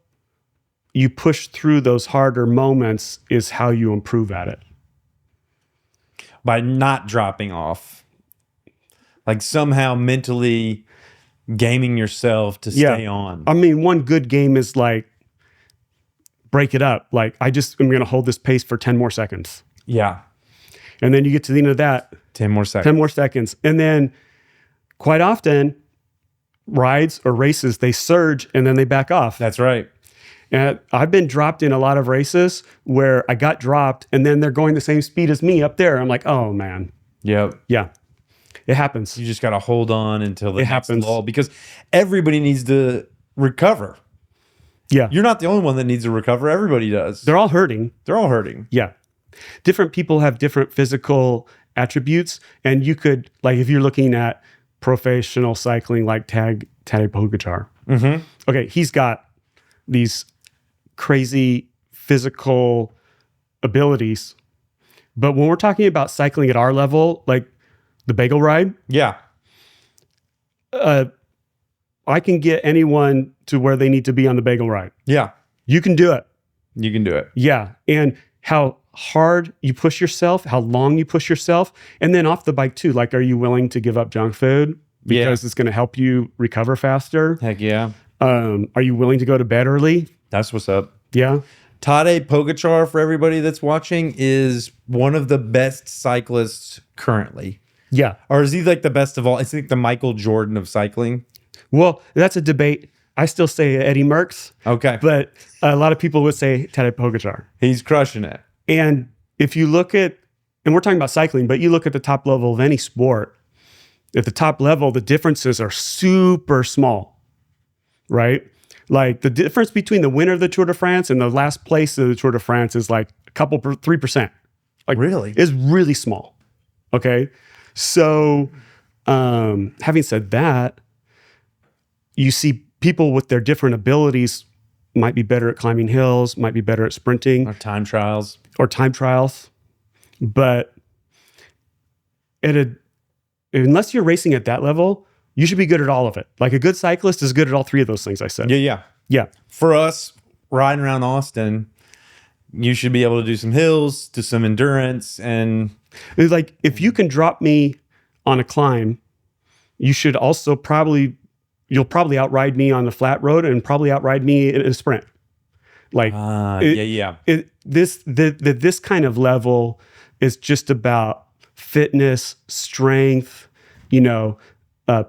you push through those harder moments is how you improve at it. By not dropping off. Like somehow mentally gaming yourself to stay on. I mean, one good game is like, break it up. Like, I'm going to hold this pace for 10 more seconds. Yeah. And then you get to the end of that. 10 more seconds. 10 more seconds. And then quite often rides or races, they surge and then they back off. That's right. And I've been dropped in a lot of races where I got dropped and then they're going the same speed as me up there. I'm like, oh man. Yep. Yeah. It happens. You just got to hold on until the next lull, because everybody needs to recover. Yeah. You're not the only one that needs to recover. Everybody does. They're all hurting. They're all hurting. Yeah. Different people have different physical attributes. And you could, like, if you're looking at professional cycling like Tadej Pogačar, okay, he's got these crazy physical abilities. But when we're talking about cycling at our level, like the bagel ride, yeah, I can get anyone to where they need to be on the bagel ride. Yeah. You can do it. You can do it. Yeah. And how hard you push yourself, how long you push yourself, and then off the bike too. Like, are you willing to give up junk food because it's going to help you recover faster? Heck yeah. Are you willing to go to bed early? That's what's up. Yeah. Tadej Pogačar, for everybody that's watching, is one of the best cyclists currently. Yeah. Or is he like the best of all? It's like the Michael Jordan of cycling. Well, that's a debate. I still say Eddie Merckx. Okay. But a lot of people would say Tadej Pogačar. He's crushing it. And if you look at, and we're talking about cycling, but you look at the top level of any sport, at the top level, the differences are super small, right? Like the difference between the winner of the Tour de France and the last place of the Tour de France is like 3%. Like, really? Is really small. Okay. So having said that, you see people with their different abilities might be better at climbing hills, might be better at sprinting. Or time trials. But unless you're racing at that level, you should be good at all of it. Like a good cyclist is good at all three of those things I said. Yeah. For us, riding around Austin, you should be able to do some hills, do some endurance, and it's like if you can drop me on a climb, you should also you'll probably outride me on the flat road and probably outride me in a sprint. Like this kind of level is just about fitness, strength,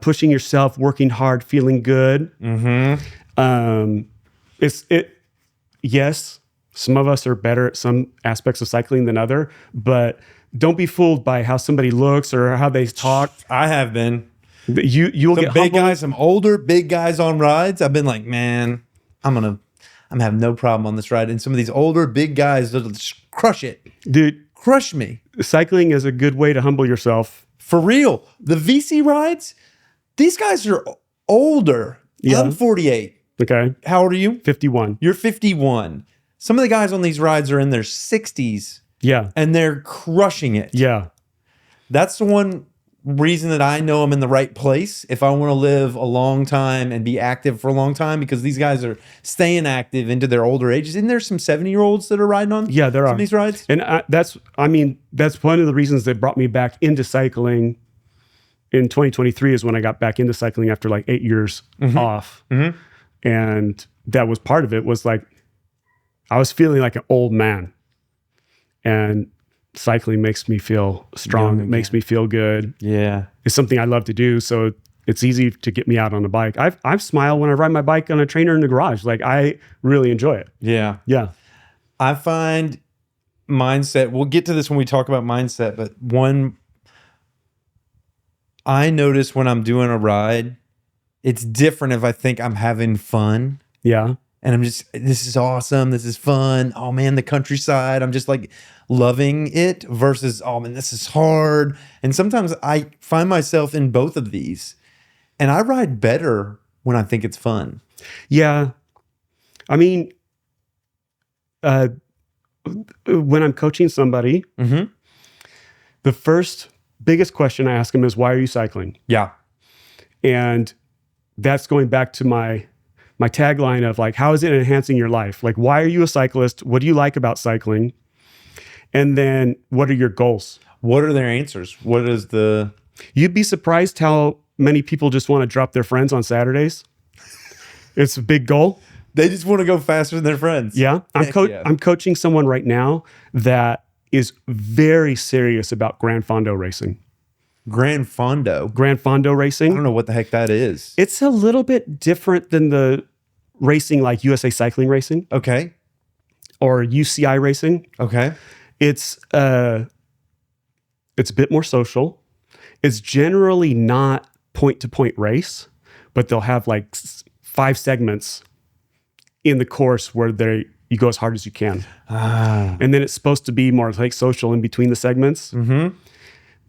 pushing yourself, working hard, feeling good. Yes, some of us are better at some aspects of cycling than other, but don't be fooled by how somebody looks or how they talk. I have been. You'll get big guys, some older big guys on rides. I've been like, man, I'm having no problem on this ride. And some of these older big guys that'll just crush it, dude. Crush me. Cycling is a good way to humble yourself. For real. The VC rides, these guys are older. Yeah. I'm 48. Okay. How old are you? 51. You're 51. Some of the guys on these rides are in their 60s. Yeah. And they're crushing it. Yeah. That's the one reason that I know I'm in the right place if I want to live a long time and be active for a long time, because these guys are staying active into their older ages. Isn't there some 70-year-olds that are riding on there are these rides? And that's one of the reasons that brought me back into cycling in 2023 is when I got back into cycling after like 8 years off. And that was part of it, was like I was feeling like an old man, and cycling makes me feel strong. It makes me feel good. Yeah. It's something I love to do. So it's easy to get me out on a bike. I smile when I ride my bike on a trainer in the garage. Like I really enjoy it. Yeah. Yeah. I find mindset, we'll get to this when we talk about mindset, but one I notice when I'm doing a ride, it's different if I think I'm having fun. Yeah. And I'm just, this is awesome. This is fun. Oh man, the countryside. I'm just like loving it versus, oh man, this is hard. And sometimes I find myself in both of these, and I ride better when I think it's fun. Yeah. I mean, when I'm coaching somebody, the first biggest question I ask them is, why are you cycling? Yeah. And that's going back to my tagline of like, how is it enhancing your life? Like, why are you a cyclist? What do you like about cycling? And then what are your goals? What are their answers? What is You'd be surprised how many people just want to drop their friends on Saturdays. It's a big goal. They just want to go faster than their friends. Yeah. I'm coaching someone right now that is very serious about Gran Fondo racing. Gran Fondo. Gran Fondo racing. I don't know what the heck that is. It's a little bit different than the racing like USA Cycling Racing. Okay. Or UCI Racing. Okay. It's a bit more social. It's generally not point-to-point race, but they'll have like 5 segments in the course where you go as hard as you can. And then it's supposed to be more like social in between the segments. Mm-hmm.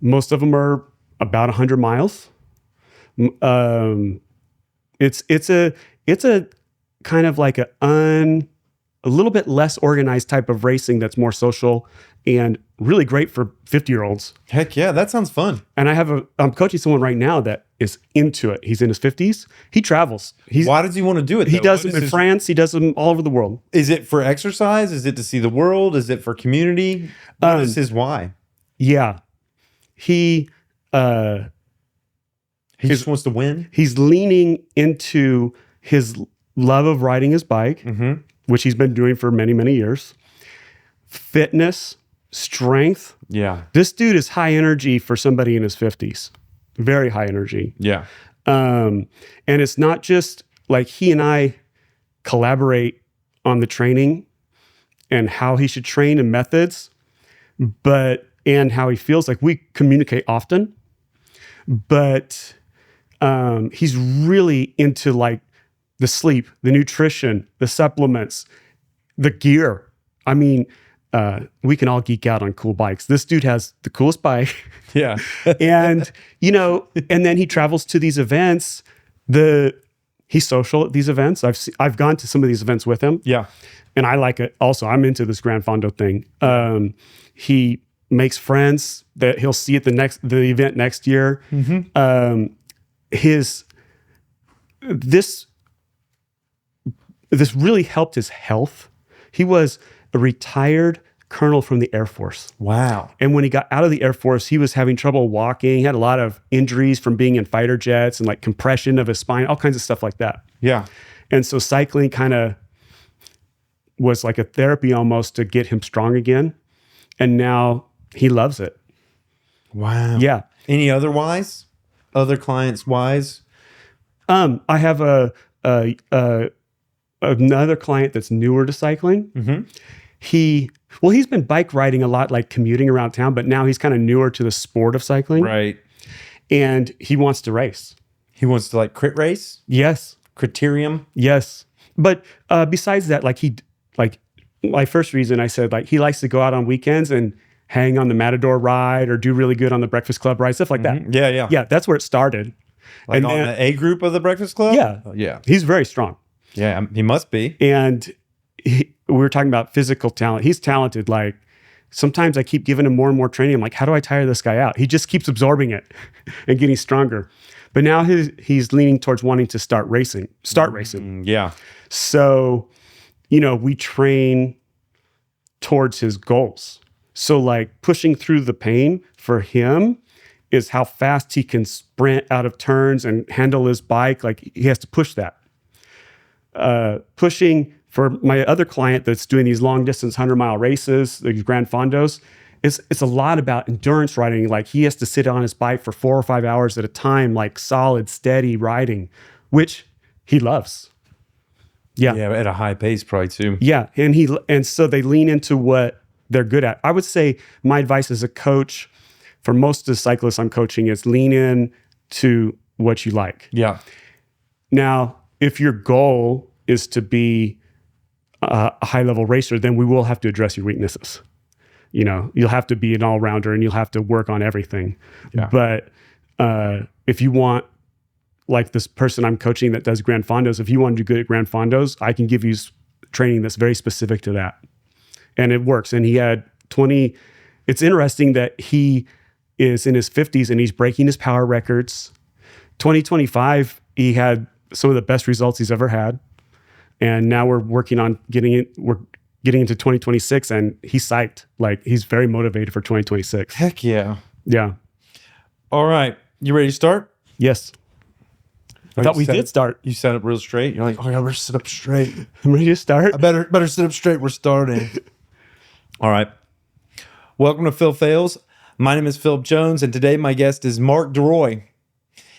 Most of them are about 100 miles. It's a kind of like a little bit less organized type of racing that's more social and really great for 50-year-olds. Heck yeah, that sounds fun. And I'm coaching someone right now that is into it. He's in his 50s. He travels. Why does he want to do it? He does them in France. He does them all over the world. Is it for exercise? Is it to see the world? Is it for community? What is his why? Yeah. He just wants to win? He's leaning into his love of riding his bike, mm-hmm. which he's been doing for many, many years. Fitness, strength. Yeah. This dude is high energy for somebody in his 50s. Very high energy. Yeah. And it's not just like he and I collaborate on the training and how he should train and methods, and how he feels. Like, we communicate often, but he's really into like the sleep, the nutrition, the supplements, the gear. I mean, we can all geek out on cool bikes. This dude has the coolest bike. Yeah. And, and then he travels to these events. He's social at these events. I've gone to some of these events with him. Yeah. And I like it. Also, I'm into this Gran Fondo thing. He makes friends that he'll see at the event next year. Mm-hmm. This really helped his health. He was a retired colonel from the Air Force. Wow. And when he got out of the Air Force, he was having trouble walking. He had a lot of injuries from being in fighter jets and like compression of his spine, all kinds of stuff like that. Yeah. And so cycling kind of was like a therapy almost to get him strong again. And now he loves it. Wow. Yeah. Any other whys? Other clients' whys? I have another client that's newer to cycling. Mm-hmm. He's been bike riding a lot, like commuting around town, but now he's kind of newer to the sport of cycling. Right. And he wants to race. He wants to like crit race? Yes. Criterium? Yes. But besides that, like my first reason I said, like, he likes to go out on weekends and hang on the Matador ride or do really good on the Breakfast Club ride, stuff like that. Yeah, yeah. Yeah, that's where it started. Like and on the A group of the Breakfast Club? Yeah. Oh, yeah. He's very strong. Yeah, he must be. And we were talking about physical talent. He's talented. Like, sometimes I keep giving him more and more training. I'm like, how do I tire this guy out? He just keeps absorbing it and getting stronger. But now he's leaning towards wanting to start racing. Yeah. So, we train towards his goals. So like pushing through the pain for him is how fast he can sprint out of turns and handle his bike. Like, he has to push that. Pushing for my other client that's doing these long distance 100-mile races, these Gran Fondos, it's a lot about endurance riding. Like, he has to sit on his bike for 4 or 5 hours at a time, like solid, steady riding, which he loves. Yeah. Yeah, at a high pace probably too. Yeah. And so they lean into what they're good at. I would say my advice as a coach for most of the cyclists I'm coaching is lean in to what you like. Yeah. Now, if your goal is to be a high-level racer, then we will have to address your weaknesses. You'll have to be an all-rounder and you'll have to work on everything. Yeah. But if you want, like this person I'm coaching that does Gran Fondos, if you want to do good at Gran Fondos, I can give you training that's very specific to that. And it works. And he had 20. It's interesting that he is in his 50s and he's breaking his power records. 2025, he had some of the best results he's ever had. And now we're working on getting into 2026, and he's psyched. Like, he's very motivated for 2026. Heck yeah. Yeah. All right. You ready to start? Yes. I thought we did start. You sat up real straight. You're like, oh, I better sit up straight. I'm ready to start. I better sit up straight. We're starting. All right. Welcome to Phil Phails. My name is Phil Jones, and today my guest is Mark Duroy.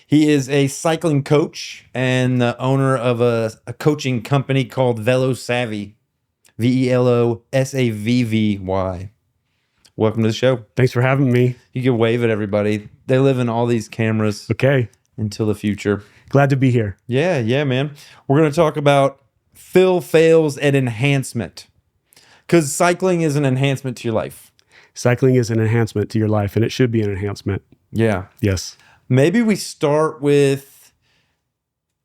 He is a cycling coach and the owner of a coaching company called Velo-Savvy, Velosavvy. Welcome to the show. Thanks for having me. You can wave at everybody. They live in all these cameras. Okay. Until the future. Glad to be here. Yeah, man. We're going to talk about Phil Phails and enhancement, because cycling is an enhancement to your life. Cycling is an enhancement to your life, and it should be an enhancement. Yeah. Yes. Maybe we start with,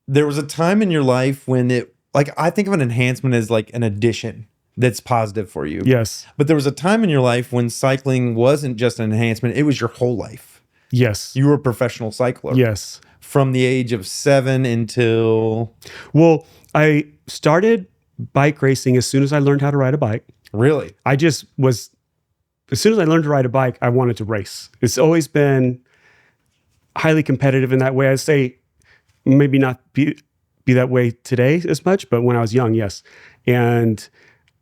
there was a time in your life when I think of an enhancement as like an addition that's positive for you. Yes. But there was a time in your life when cycling wasn't just an enhancement, it was your whole life. Yes. You were a professional cycler. Yes. From the age of 7 until... Well, I started bike racing as soon as I learned how to ride a bike. Really? As soon as I learned to ride a bike, I wanted to race. It's always been highly competitive in that way. I'd say maybe not be that way today as much, but when I was young, yes. And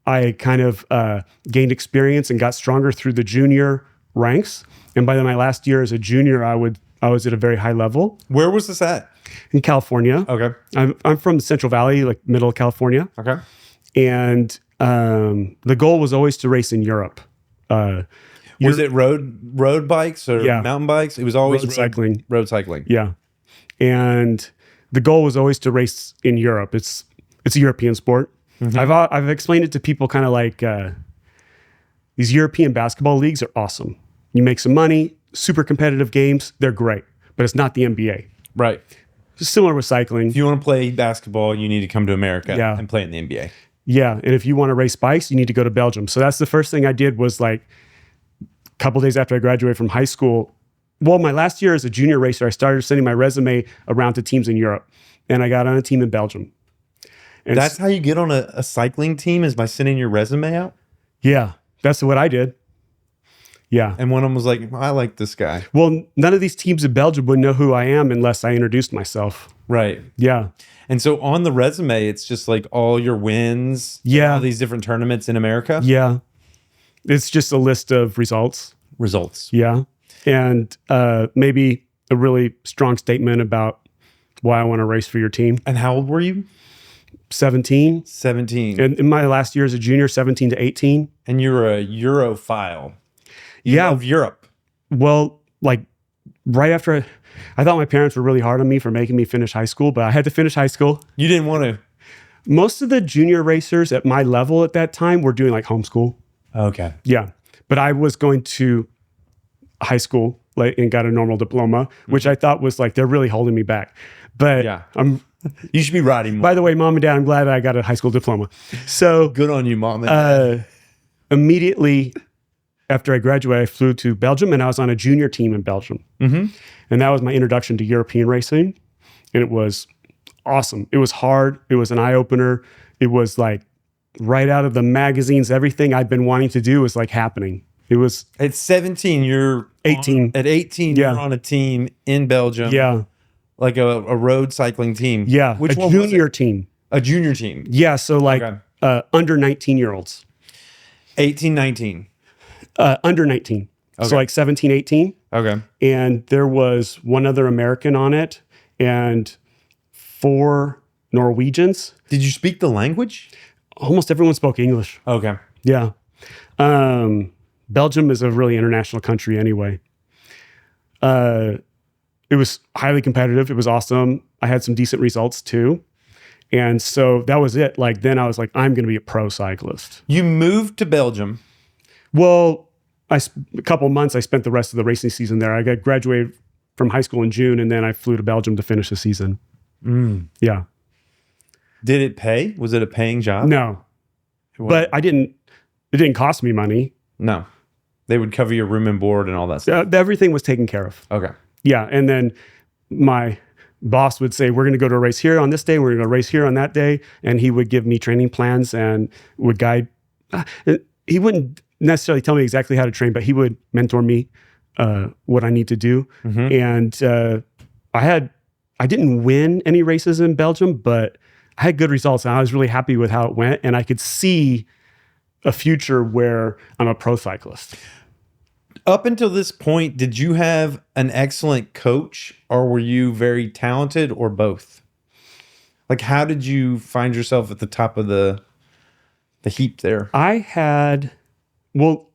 I kind of gained experience and got stronger through the junior ranks. And by my last year as a junior, I was at a very high level. Where was this at? In California. Okay. I'm from the Central Valley, like middle of California. Okay. And the goal was always to race in Europe. Was it road bikes or mountain bikes? It was always road cycling. Road cycling. Yeah. And the goal was always to race in Europe. It's a European sport. Mm-hmm. I've explained it to people kind of like these European basketball leagues are awesome. You make some money, super competitive games. They're great, but it's not the NBA. Right. Similar with cycling. If you want to play basketball, you need to come to America and play in the NBA. Yeah. And if you want to race bikes, you need to go to Belgium. So that's the first thing I did was like a couple days after I graduated from high school. Well, my last year as a junior racer, I started sending my resume around to teams in Europe. And I got on a team in Belgium. And that's how you get on a cycling team, is by sending your resume out? Yeah. That's what I did. Yeah. And one of them was like, I like this guy. Well, none of these teams in Belgium would know who I am unless I introduced myself. Right. Yeah. And so on the resume, it's just like all your wins. Yeah. All these different tournaments in America. Yeah. It's just a list of results. Yeah. And maybe a really strong statement about why I want to race for your team. And how old were you? 17. 17. And in my last year as a junior, 17 to 18. And you're a Europhile. You love Europe. Well, like right after I thought my parents were really hard on me for making me finish high school, but I had to finish high school. You didn't want to? Most of the junior racers at my level at that time were doing like homeschool. Okay. Yeah. But I was going to high school and got a normal diploma, which I thought was like, they're really holding me back. But yeah, you should be riding more. By the way, Mom and Dad, I'm glad I got a high school diploma. So good on you, Mom and Dad. Immediately after I graduated, I flew to Belgium and I was on a junior team in Belgium. Mm-hmm. And that was my introduction to European racing. And it was awesome. It was hard. It was an eye-opener. It was like right out of the magazines. Everything I'd been wanting to do was like happening. It was... At 17, you're... 18. At 18, you're on a team in Belgium. Yeah. Like a road cycling team. Yeah. Which a one junior was it? team. A junior team. Yeah. So like under 19-year-olds. 18, 19. Under 19. Okay. So like 17, 18. Okay. And there was one other American on it and 4 Norwegians. Did you speak the language? Almost everyone spoke English. Okay. Yeah. Belgium is a really international country anyway. It was highly competitive. It was awesome. I had some decent results too. And so that was it. Like then I was like, I'm going to be a pro cyclist. You moved to Belgium. Well, a couple of months, I spent the rest of the racing season there. I got graduated from high school in June, and then I flew to Belgium to finish the season. Yeah. Did it pay? Was it a paying job? No. But it didn't cost me money. No. They would cover your room and board and all that stuff. Everything was taken care of. Okay. Yeah. And then my boss would say, we're going to go to a race here on this day. We're going to go race here on that day. And he would give me training plans and would guide. He wouldn't necessarily tell me exactly how to train, but he would mentor me what I need to do. Mm-hmm. And I didn't win any races in Belgium, but I had good results. And I was really happy with how it went. And I could see a future where I'm a pro cyclist. Up until this point, did you have an excellent coach, or were you very talented, or both? Like, how did you find yourself at the top of the heap there? I had, well,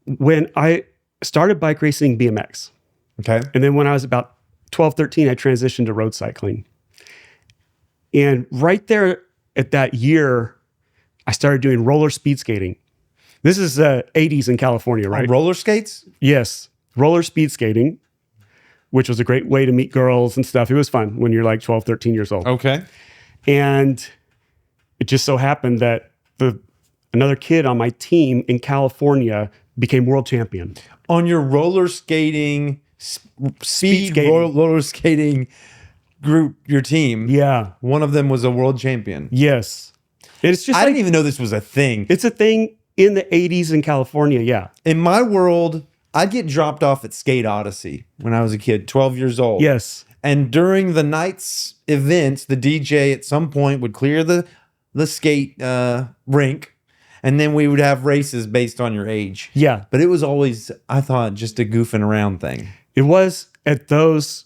when I started bike racing BMX. Okay. And then when I was about 12, 13, I transitioned to road cycling. And right there at that year, I started doing roller speed skating. This is 80s in California, right? On roller skates? Yes. Roller speed skating, which was a great way to meet girls and stuff. It was fun when you're like 12, 13 years old. Okay. And it just so happened that another kid on my team in California became world champion. On your roller skating, speed skating. roller skating group, your team, Yeah. one of them was a world champion. Yes. And it's just I didn't even know this was a thing. It's a thing in the 80s in California, yeah. In my world, I'd get dropped off at Skate Odyssey when I was a kid, 12 years old. Yes. And during the night's events, the DJ at some point would clear the skate rink, and then we would have races based on your age. Yeah. But it was always, I thought, just a goofing around thing. It was at those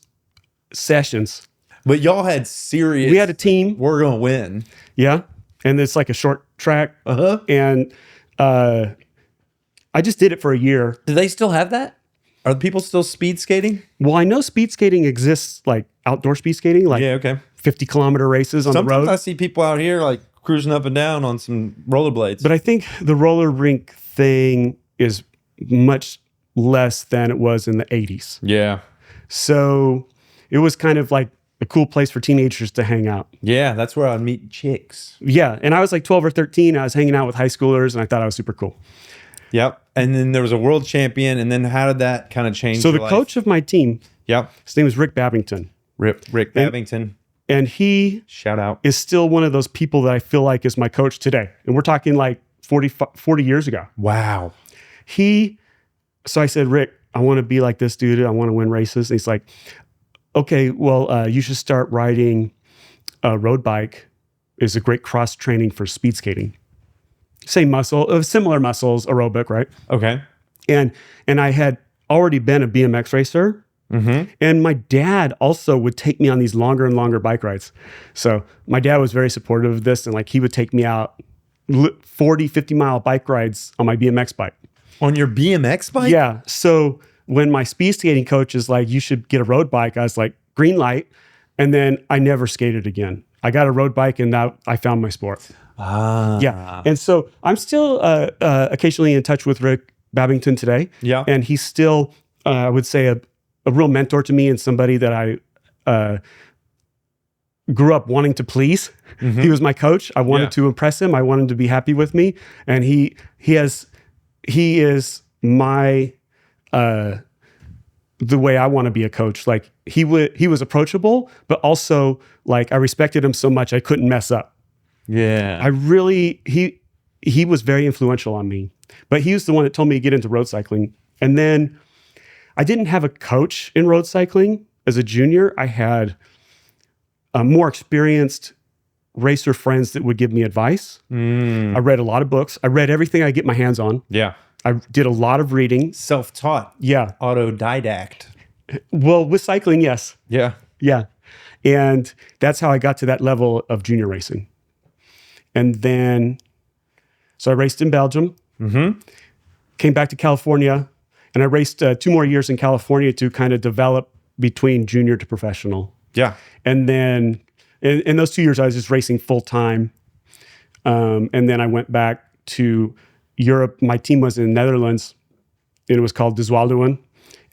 sessions. But y'all had serious... We had a team. We're going to win. Yeah. And it's like a short track. Uh-huh. And I just did it for a year. Do they still have that? Are the people still speed skating? Well, I know speed skating exists, like outdoor speed skating, like Yeah, okay. 50-kilometer races on the Sometimes road. I see people out here like cruising up and down on some rollerblades. But I think the roller rink thing is much less than it was in the 80s. Yeah. So it was kind of like a cool place for teenagers to hang out. Yeah, that's where I'd meet chicks. Yeah. And I was like 12 or 13. I was hanging out with high schoolers and I thought I was super cool. Yep. And then there was a world champion. And then how did that kind of change So the your life? coach of my team, Yep. his name is Rick Babington. Rick Babington. And he Shout out. is still one of those people that I feel like is my coach today. And we're talking like 40 years ago. Wow. So I said, Rick, I want to be like this dude. I want to win races. And he's like, okay, well, you should start riding a road bike. It's a great cross training for speed skating. Same muscle, similar muscles, aerobic, right? Okay. And I had already been a BMX racer. Mm-hmm. And my dad also would take me on these longer and longer bike rides. So my dad was very supportive of this. And like he would take me out 40, 50-mile bike rides on my BMX bike. On your BMX bike? Yeah. So when my speed skating coach is like, you should get a road bike, I was like, green light. And then I never skated again. I got a road bike and now I found my sport. Ah. Yeah. And so I'm still occasionally in touch with Rick Babington today. Yeah. And he's still, I would say, a real mentor to me and somebody that I grew up wanting to please. Mm-hmm. He was my coach. I wanted to impress him. I wanted him to be happy with me. And he is my, the way I want to be a coach. Like he was approachable, but also like I respected him so much I couldn't mess up. Yeah. He was very influential on me, but he was the one that told me to get into road cycling. And then I didn't have a coach in road cycling as a junior. I had more experienced racer friends that would give me advice. I read a lot of books. I read everything I get my hands on. Yeah. I did a lot of reading. Self-taught. Yeah. Autodidact. Well, with cycling, yes. Yeah. Yeah. And that's how I got to that level of junior racing. And then, so I raced in Belgium, came back to California, and I raced 2 more years in California to kind of develop between junior to professional. Yeah. And then in those 2 years, I was just racing full time. And then I went back to Europe. My team was in the Netherlands, and it was called Deswaldoen.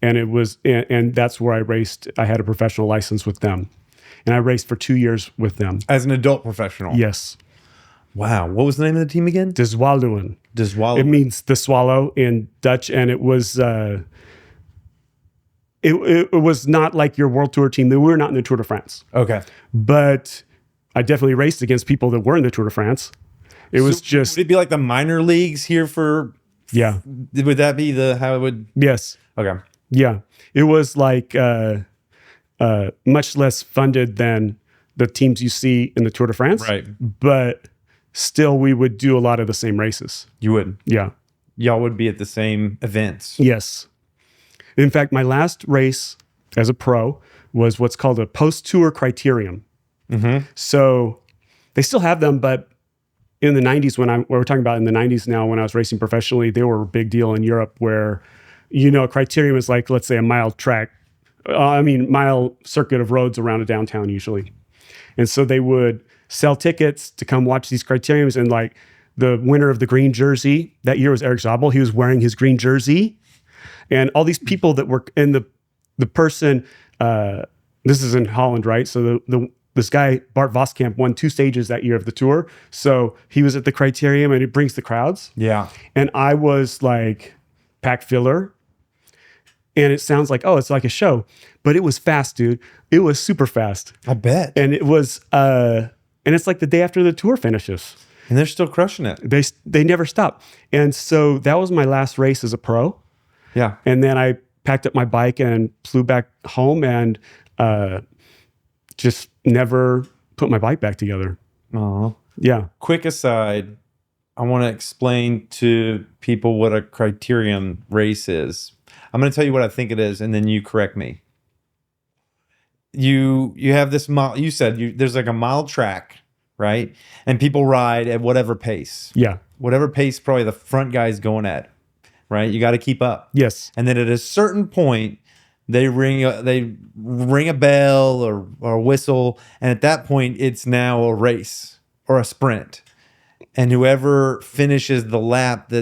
And that's where I raced. I had a professional license with them. And I raced for 2 years with them. As an adult professional? Yes. Wow. What was the name of the team again? Deswaldoen. Deswaldoen. It means the swallow in Dutch. And it was it was not like your World Tour team. We were not in the Tour de France. Okay. But I definitely raced against people that were in the Tour de France. It was just... Would it be like the minor leagues here for... Yeah. Would that be how it would... Yes. Okay. Yeah. It was like much less funded than the teams you see in the Tour de France. Right. But still, we would do a lot of the same races. You would? Yeah. y'all would be at the same events. Yes. In fact, my last race as a pro was what's called a post-tour Criterium. So they still have them, but in the 90s, we're talking about in the 90s now, when I was racing professionally, they were a big deal in Europe where, Criterium is like, let's say, a mile circuit of roads around a downtown usually. And so they would sell tickets to come watch these Criteriums. And like the winner of the green jersey that year was Eric Zabel. He was wearing his green jersey. And all these people that were in the person, this is in Holland, right? So this guy, Bart Voskamp, won 2 stages that year of the tour. So he was at the Criterium and it brings the crowds. Yeah. And I was like pack filler. And it sounds like, oh, it's like a show. But it was fast, dude. It was super fast. I bet. And it was, and it's like the day after the tour finishes. And they're still crushing it. They never stop. And so that was my last race as a pro. Yeah. And then I packed up my bike and flew back home and just never put my bike back together. Oh. Yeah. Quick aside, I want to explain to people what a Criterium race is. I'm going to tell you what I think it is, and then you correct me. You have this mile. You said there's like a mile track, right? And people ride at whatever pace. Yeah. Whatever pace probably the front guy's going at, right? You got to keep up. Yes. And then at a certain point, they ring a bell or a whistle, and at that point, it's now a race or a sprint. And whoever finishes the lap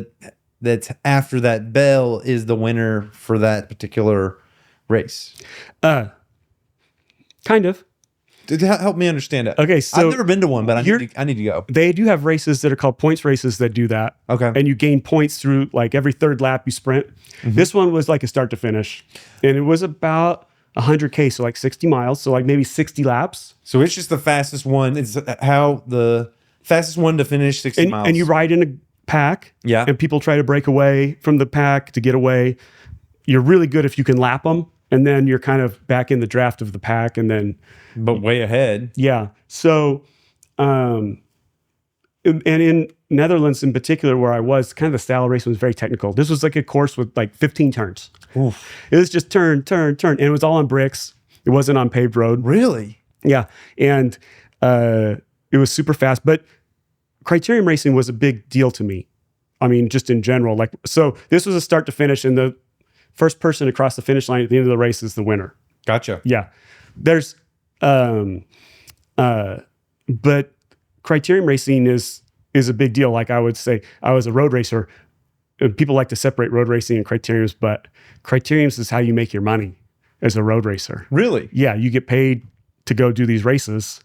that's after that bell is the winner for that particular race. Kind of. Help me understand it. Okay, so I've never been to one, but I need to go. They do have races that are called points races that do that. Okay. And you gain points through like every third lap you sprint. This one was like a start to finish. And it was about 100K, so like 60 miles, so like maybe 60 laps. So it's just the fastest one. It's how the fastest one to finish 60 miles. And you ride in a pack. Yeah. And people try to break away from the pack to get away. You're really good if you can lap them. And then you're kind of back in the draft of the pack and then... But way ahead. Yeah. So, and in Netherlands in particular, where I was, kind of the style of race was very technical. This was like a course with like 15 turns. Oof. It was just turn. And it was all on bricks. It wasn't on paved road. Really? Yeah. And it was super fast. But Criterium racing was a big deal to me. I mean, just in general. Like, so this was a start to finish, and the first person across the finish line at the end of the race is the winner. Gotcha. Yeah. There's, but Criterium racing is a big deal. Like I would say, I was a road racer. People like to separate road racing and Criteriums, but Criteriums is how you make your money as a road racer. Really? Yeah. You get paid to go do these races,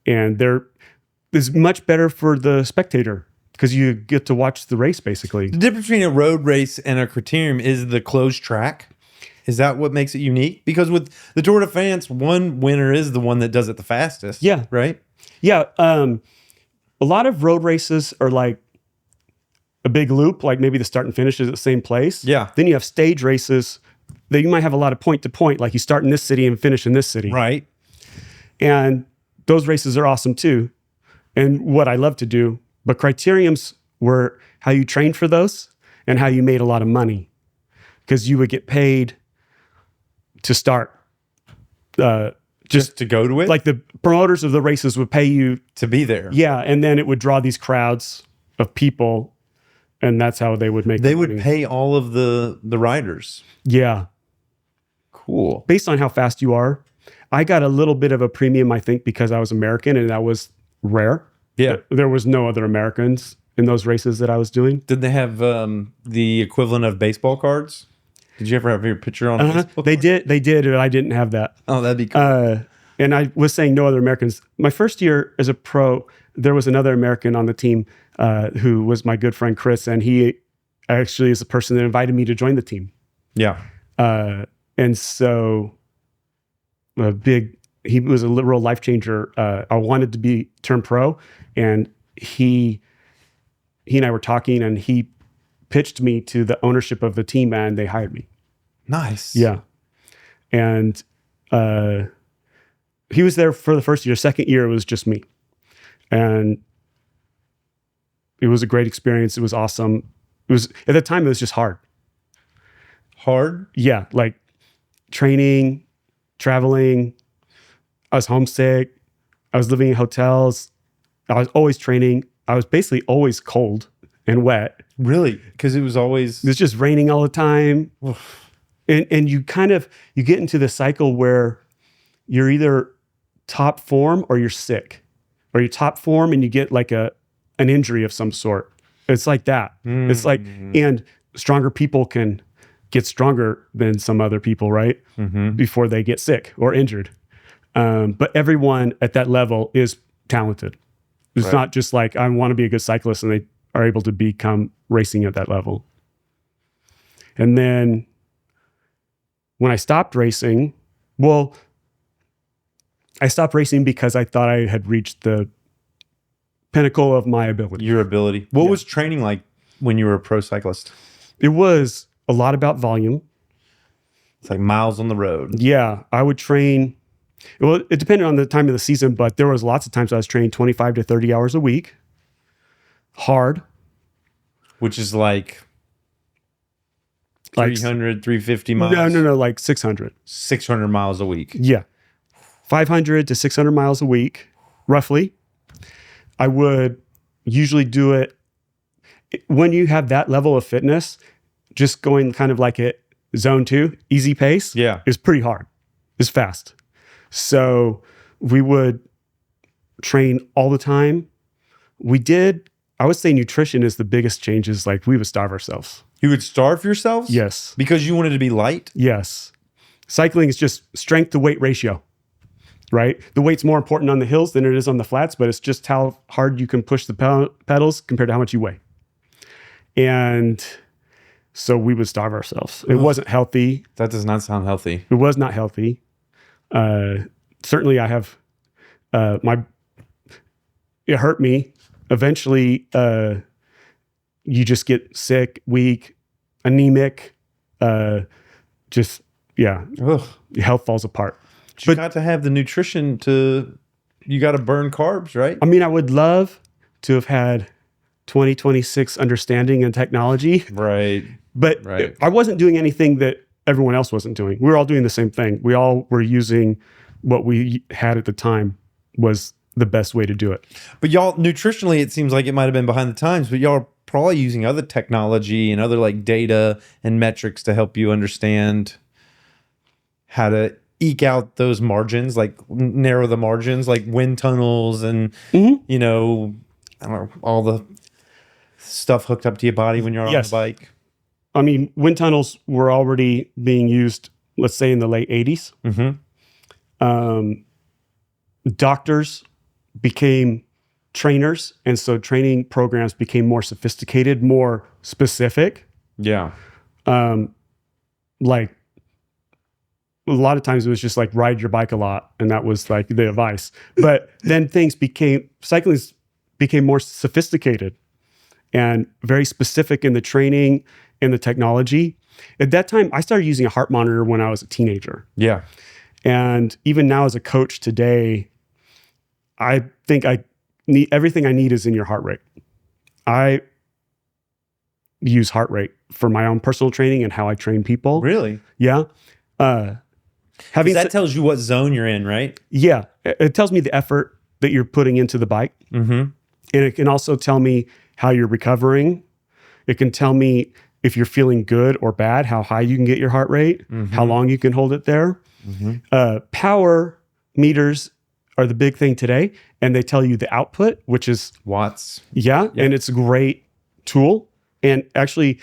and it's much better for the spectator because you get to watch the race basically. The difference between a road race and a Criterium is the closed track. Is that what makes it unique? Because with the Tour de France, one winner is the one that does it the fastest. Yeah. Right? Yeah. A lot of road races are like a big loop, like maybe the start and finish is at the same place. Yeah. Then you have stage races that you might have a lot of point to point, like you start in this city and finish in this city. Right. And those races are awesome too. And what I love to do, but Criteriums were how you trained for those and how you made a lot of money, because you would get paid to start. Just to go to it? Like the promoters of the races would pay you to be there. Yeah, and then it would draw these crowds of people, and that's how they would make They their would money. pay all of the riders. Yeah. Cool. Based on how fast you are. I got a little bit of a premium, I think, because I was American, and that was rare. Yeah. There was no other Americans in those races that I was doing. Did they have the equivalent of baseball cards? Did you ever have your picture on Facebook? They did, but I didn't have that. Oh, that'd be cool. And I was saying no other Americans. My first year as a pro, there was another American on the team who was my good friend, Chris, and he actually is the person that invited me to join the team. Yeah. And so he was a literal life changer. I wanted to turn pro, and he and I were talking, and he pitched me to the ownership of the team, and they hired me. Nice. Yeah. And he was there for the first year. Second year, it was just me. And it was a great experience. It was awesome. was at the time, it was just hard. Hard? Yeah. Like training, traveling. I was homesick. I was living in hotels. I was always training. I was basically always cold and wet. Really? Because it was just raining all the time. And you get into the cycle where you're either top form or you're sick, or you're top form and you get like an injury of some sort. It's like that. It's like, and stronger people can get stronger than some other people, right? Before they get sick or injured. But everyone at that level is talented. It's not just like, I want to be a good cyclist and they are able to become racing at that level. And then when I stopped racing, I stopped racing because I thought I had reached the pinnacle of my ability. Your ability. What was training like when you were a pro cyclist? It was a lot about volume. It's like miles on the road. Yeah, I would train. Well, it depended on the time of the season, but there was lots of times I was training 25 to 30 hours a week. Hard. Which is like 300, 350 miles? No, like 600. 600 miles a week. Yeah. 500 to 600 miles a week, roughly. I would usually do it when you have that level of fitness, just going kind of like at zone 2, easy pace, is pretty hard. It's fast. So we would train all the time. I would say nutrition is the biggest changes. Like we would starve ourselves. You would starve yourselves? Yes. Because you wanted to be light? Yes. Cycling is just strength to weight ratio, right? The weight's more important on the hills than it is on the flats, but it's just how hard you can push the pedals compared to how much you weigh. And so we would starve ourselves. It wasn't healthy. That does not sound healthy. It was not healthy. Certainly I have, it hurt me. Eventually, you just get sick, weak, anemic, Ugh. Health falls apart. But you got to have the nutrition you got to burn carbs, right? I mean, I would love to have had 2026 understanding and technology. Right. But I wasn't doing anything that everyone else wasn't doing. We were all doing the same thing. We all were using what we had at the time was the best way to do it. But y'all, nutritionally, it seems like it might have been behind the times, but y'all are probably using other technology and other like data and metrics to help you understand how to eke out those margins, like narrow the margins, like wind tunnels and, you know, I don't know, all the stuff hooked up to your body when you're on the bike. I mean, wind tunnels were already being used, let's say in the late 80s. Doctors became trainers. And so training programs became more sophisticated, more specific. Yeah. Like a lot of times it was just like ride your bike a lot. And that was like the advice. But then cycling became more sophisticated and very specific in the training and the technology. At that time, I started using a heart monitor when I was a teenager. Yeah. And even now as a coach today, I think everything I need is in your heart rate. I use heart rate for my own personal training and how I train people. Really? Yeah. That tells you what zone you're in, right? Yeah. It tells me the effort that you're putting into the bike. And it can also tell me how you're recovering. It can tell me if you're feeling good or bad, how high you can get your heart rate, how long you can hold it there. Power meters are the big thing today, and they tell you the output, which is watts. Yeah, and it's a great tool. And actually,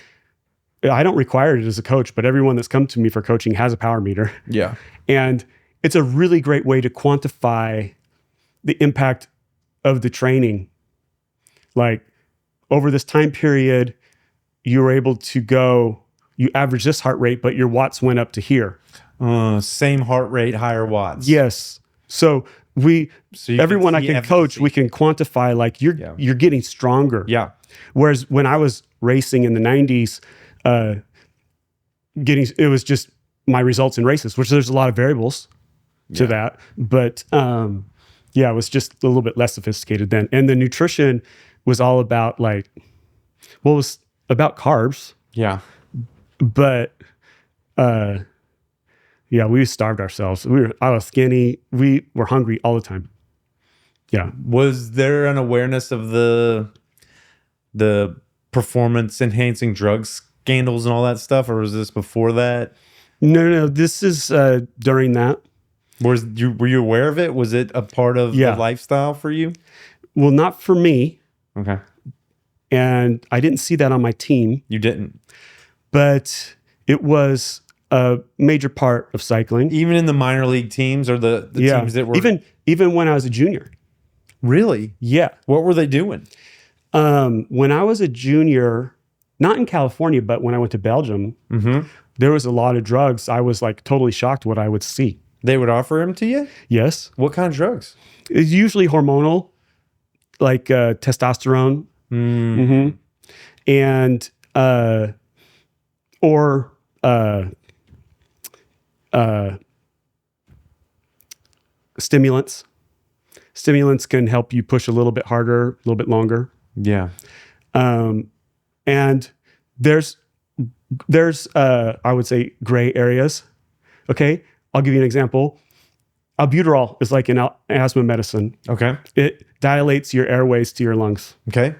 I don't require it as a coach, but everyone that's come to me for coaching has a power meter. Yeah. And it's a really great way to quantify the impact of the training. Like over this time period, you were able to you average this heart rate, but your watts went up to here. Same heart rate, higher watts. Yes. So everyone I can coach, we can quantify like you're getting stronger. Yeah. Whereas when I was racing in the 90s, it was just my results in races, which there's a lot of variables to that. But it was just a little bit less sophisticated then. And the nutrition was all about like, about carbs, Yeah. but yeah, we starved ourselves. I was skinny. We were hungry all the time. Yeah. Was there an awareness of the performance enhancing drugs scandals and all that stuff, or was this before that? No. This is during that. Were you aware of it? Was it a part of the lifestyle for you? Well, not for me. Okay. And I didn't see that on my team. You didn't. But it was a major part of cycling. Even in the minor league teams or the teams that were... Even when I was a junior. Really? Yeah. What were they doing? When I was a junior, not in California, but when I went to Belgium, there was a lot of drugs. I was like totally shocked what I would see. They would offer them to you? Yes. What kind of drugs? It's usually hormonal, like testosterone. And or stimulants. Stimulants can help you push a little bit harder, a little bit longer. Yeah. And there's I would say gray areas. Okay. I'll give you an example. Albuterol is like an asthma medicine. Okay. It dilates your airways to your lungs. Okay.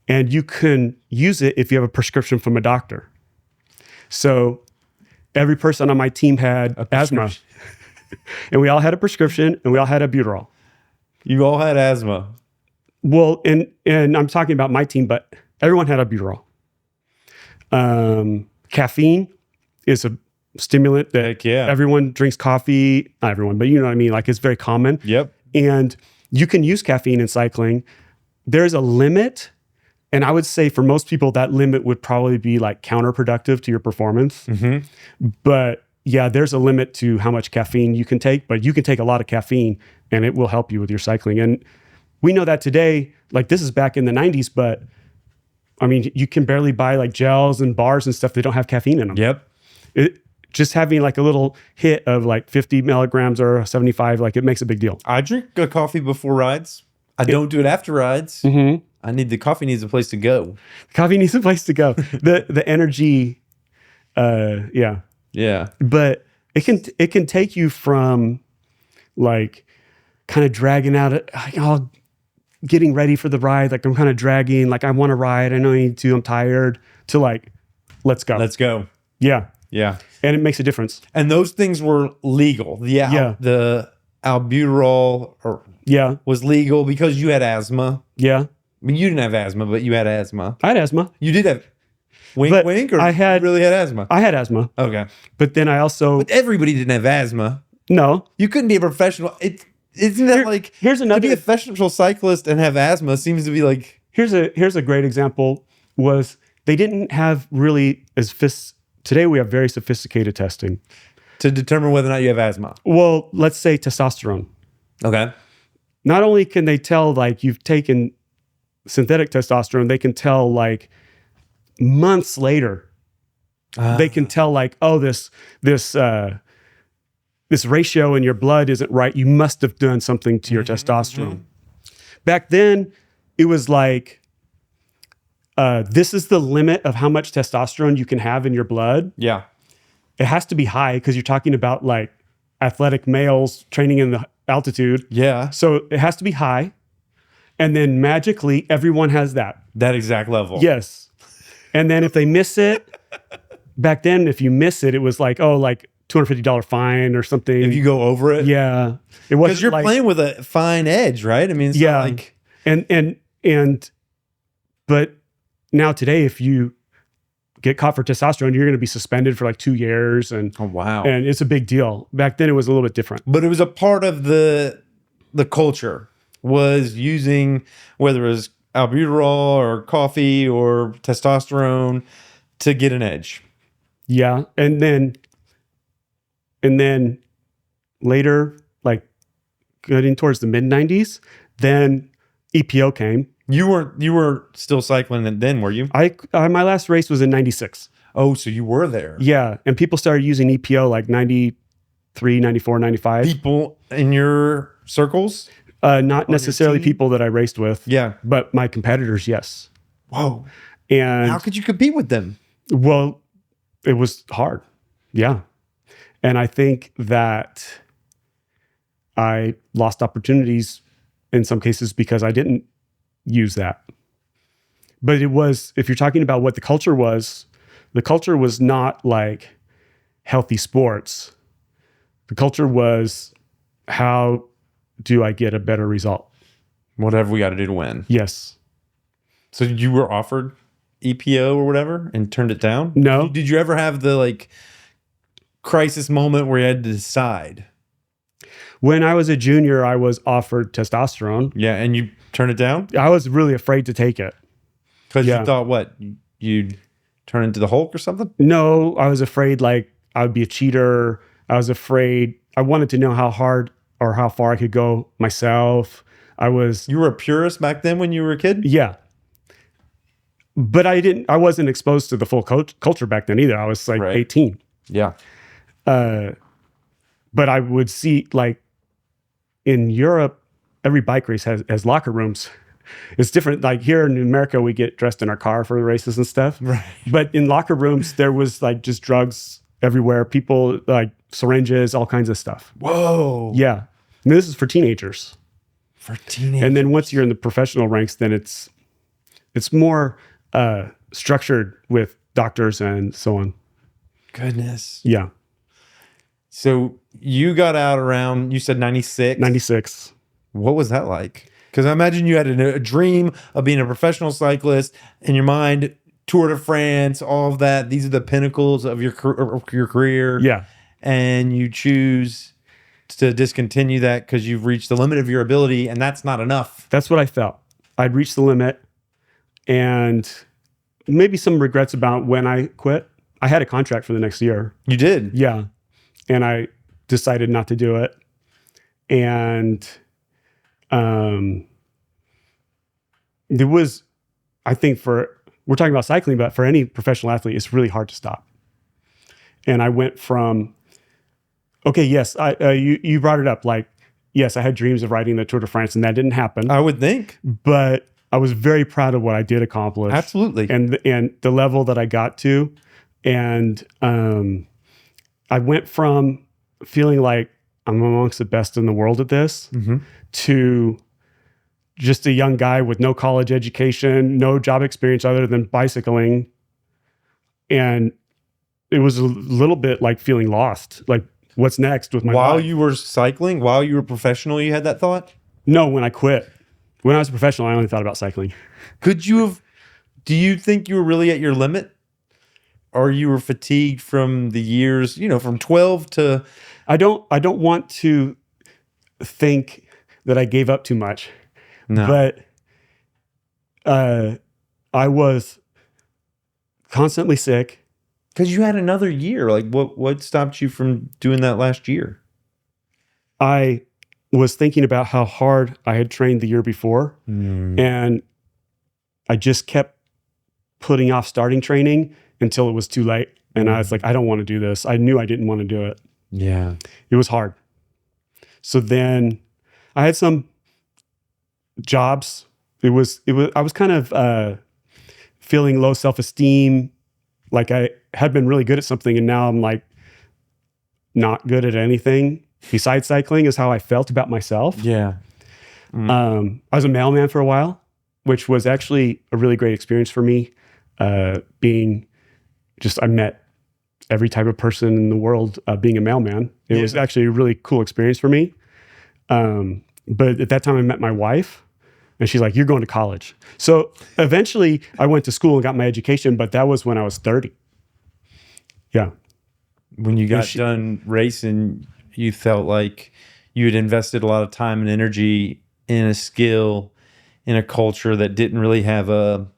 And you can use it if you have a prescription from a doctor. So every person on my team had asthma. And we all had a prescription and we all had albuterol. You all had asthma. Well, and I'm talking about my team, but everyone had albuterol. Caffeine is a stimulant that everyone drinks coffee. Not everyone, but you know what I mean? Like it's very common. Yep. And you can use caffeine in cycling. There's a limit. And I would say for most people, that limit would probably be like counterproductive to your performance. But yeah, there's a limit to how much caffeine you can take, but you can take a lot of caffeine and it will help you with your cycling. And we know that today, like this is back in the 90s, but I mean, you can barely buy like gels and bars and stuff that don't have caffeine in them. Yep. Just having like a little hit of like 50 milligrams or 75, like it makes a big deal. I drink a coffee before rides. I don't do it after rides. The coffee needs a place to go. Coffee needs a place to go. The energy, yeah. Yeah. But it can take you from like kind of dragging out it, like, getting ready for the ride. Like I'm kind of dragging, like I want to ride. I know I need to, I'm tired, to like, let's go. Let's go. Yeah. Yeah. And it makes a difference. And those things were legal. The albuterol was legal because you had asthma. Yeah. I mean, you didn't have asthma, but you had asthma. I had asthma. You did have wink, but wink, or you really had asthma? I had asthma. Okay. But then I also... But everybody didn't have asthma. No. You couldn't be a professional. Isn't that here's another... To be a professional cyclist and have asthma seems to be like... Here's a great example was they didn't have really today we have very sophisticated testing. To determine whether or not you have asthma. Well, let's say testosterone. Okay. Not only can they tell like you've taken synthetic testosterone, they can tell like months later. They can tell like, oh, this ratio in your blood isn't right. You must have done something to your testosterone. Back then, it was like, this is the limit of how much testosterone you can have in your blood. Yeah. It has to be high because you're talking about like athletic males training in the altitude. Yeah. So it has to be high. And then magically, everyone has that. That exact level. Yes. And then if they miss it, back then, if you miss it, it was like, oh, like $250 fine or something. If you go over it? Yeah. It wasn't because you're like, playing with a fine edge, right? I mean, it's not like... But now today, if you get caught for testosterone, you're going to be suspended for like 2 years. And oh, wow. And it's a big deal. Back then, it was a little bit different. But it was a part of the culture was using, whether it was albuterol or coffee or testosterone to get an edge. Yeah. And then later, like getting towards the mid 90s, then EPO came. You were still cycling then, were you? My last race was in 96. Oh, so you were there. Yeah. And people started using EPO like 93, 94, 95. People in your circles? Not necessarily people that I raced with. Yeah. But my competitors, yes. Whoa. And how could you compete with them? Well, it was hard. Yeah. And I think that I lost opportunities in some cases because I didn't use that. But it was, if you're talking about what the culture was not like healthy sports. The culture was, how do I get a better result? Whatever we got to do to win. Yes. So you were offered EPO or whatever and turned it down? No. Did you ever have the like crisis moment where you had to decide? When I was a junior, I was offered testosterone. Yeah, and you turned it down? I was really afraid to take it. Because you thought what? You'd turn into the Hulk or something? No, I was afraid like I would be a cheater. I was afraid. I wanted to know how hard or how far I could go myself. You were a purist back then when you were a kid? Yeah. But I wasn't exposed to the full culture back then either. I was like 18. Yeah. But I would see like in Europe, every bike race has locker rooms. It's different. Like here in America, we get dressed in our car for the races and stuff. Right. But in locker rooms, there was like just drugs everywhere. People like syringes, all kinds of stuff. Whoa. Yeah. And this is for teenagers. For teenagers. And then once you're in the professional ranks, then it's more structured with doctors and so on. Goodness. Yeah. So you got out around, you said 96? 96. What was that like? Because I imagine you had a dream of being a professional cyclist in your mind, Tour de France, all of that. These are the pinnacles of your career. Yeah. And you choose to discontinue that because you've reached the limit of your ability, and that's not enough. That's what I felt. I'd reached the limit, and maybe some regrets about when I quit. I had a contract for the next year. You did? Yeah. And I decided not to do it. And it was, I think we're talking about cycling, but for any professional athlete, it's really hard to stop. And I went from, okay, yes, you brought it up. Like, yes, I had dreams of riding the Tour de France, and that didn't happen. I would think. But I was very proud of what I did accomplish. Absolutely. And the level that I got to. And I went from feeling like I'm amongst the best in the world at this to just a young guy with no college education, no job experience other than bicycling. And it was a little bit like feeling lost. Like, what's next with my life? While you were cycling, while you were professional, you had that thought? No, when I quit. When I was a professional, I only thought about cycling. Do you think you were really at your limit? Or you were fatigued from the years, from 12 to... I don't want to think that I gave up too much. No. But I was constantly sick. Because you had another year. Like, what stopped you from doing that last year? I was thinking about how hard I had trained the year before. And I just kept putting off starting training until it was too late. And I was like, I don't want to do this. I knew I didn't want to do it. Yeah. It was hard. So then I had some jobs. I was kind of feeling low self-esteem. Like I had been really good at something, and now I'm like not good at anything besides cycling is how I felt about myself. Yeah. I was a mailman for a while, which was actually a really great experience for me. I met every type of person in the world being a mailman. It was actually a really cool experience for me. But at that time I met my wife, and she's like, you're going to college. So eventually I went to school and got my education, but that was when I was 30. Yeah. When you got done racing, you felt like you had invested a lot of time and energy in a skill, in a culture that didn't really have a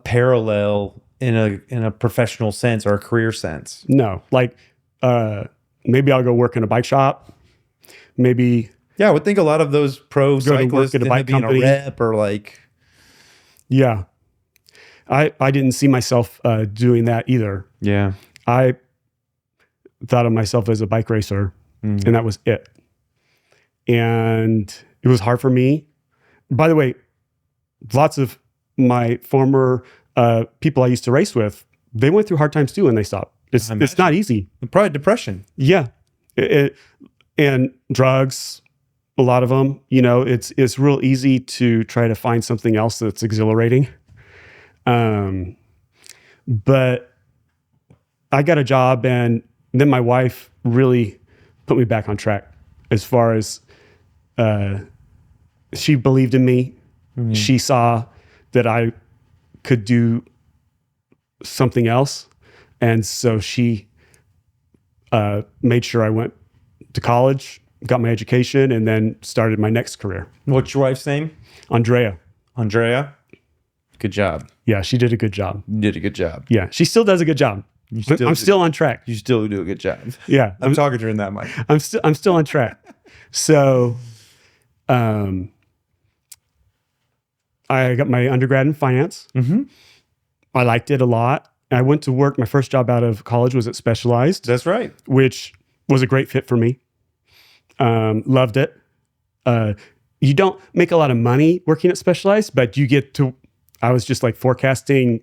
parallel in a professional sense or a career sense. No, like maybe I'll go work in a bike shop. Maybe I would think a lot of those pro cyclists at a bike company, a rep or like. Yeah, I didn't see myself doing that either. Yeah, I thought of myself as a bike racer, and that was it. And it was hard for me. By the way, lots of my former people I used to race with, they went through hard times too, and they stopped. It's not easy. Probably depression. Yeah, and drugs. A lot of them. You know, it's real easy to try to find something else that's exhilarating. But I got a job, and then my wife really put me back on track as far as she believed in me. Mm-hmm. She saw that I could do something else. And so she made sure I went to college, got my education, and then started my next career. What's your wife's name? Andrea. Andrea? Good job. Yeah, she did a good job. You did a good job. Yeah, she still does a good job. I'm still on track. You still do a good job. Yeah. I'm talking to her in that mic. I'm still on track. So I got my undergrad in finance. Mm-hmm. I liked it a lot. I went to work. My first job out of college was at Specialized. That's right. Which was a great fit for me. Loved it. You don't make a lot of money working at Specialized, but you get to, I was just like forecasting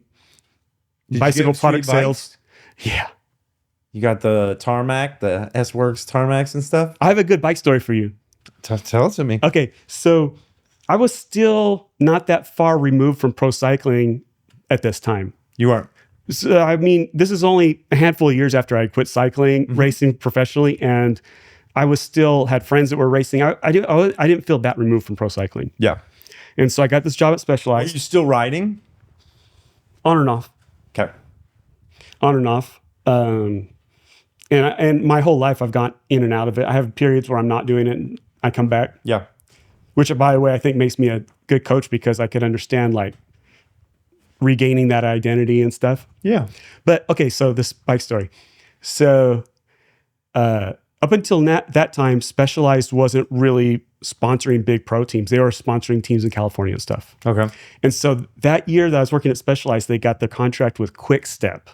bicycle product sales. Yeah. You got the tarmac, the S-Works tarmacs and stuff? I have a good bike story for you. Tell it to me. Okay. So I was still not that far removed from pro cycling at this time. You aren't? So, I mean, this is only a handful of years after I quit cycling, mm-hmm. racing professionally, and I was still had friends that were racing. I didn't feel that removed from pro cycling. Yeah. And so I got this job at Specialized. Are you still riding? On and off. Okay. On and off. And my whole life I've gone in and out of it. I have periods where I'm not doing it and I come back. Yeah. Which, by the way, I think makes me a good coach because I could understand like regaining that identity and stuff. Yeah. But okay, so this bike story. So up until that time, Specialized wasn't really sponsoring big pro teams. They were sponsoring teams in California and stuff. Okay. And so that year that I was working at Specialized, they got the contract with Quick Step,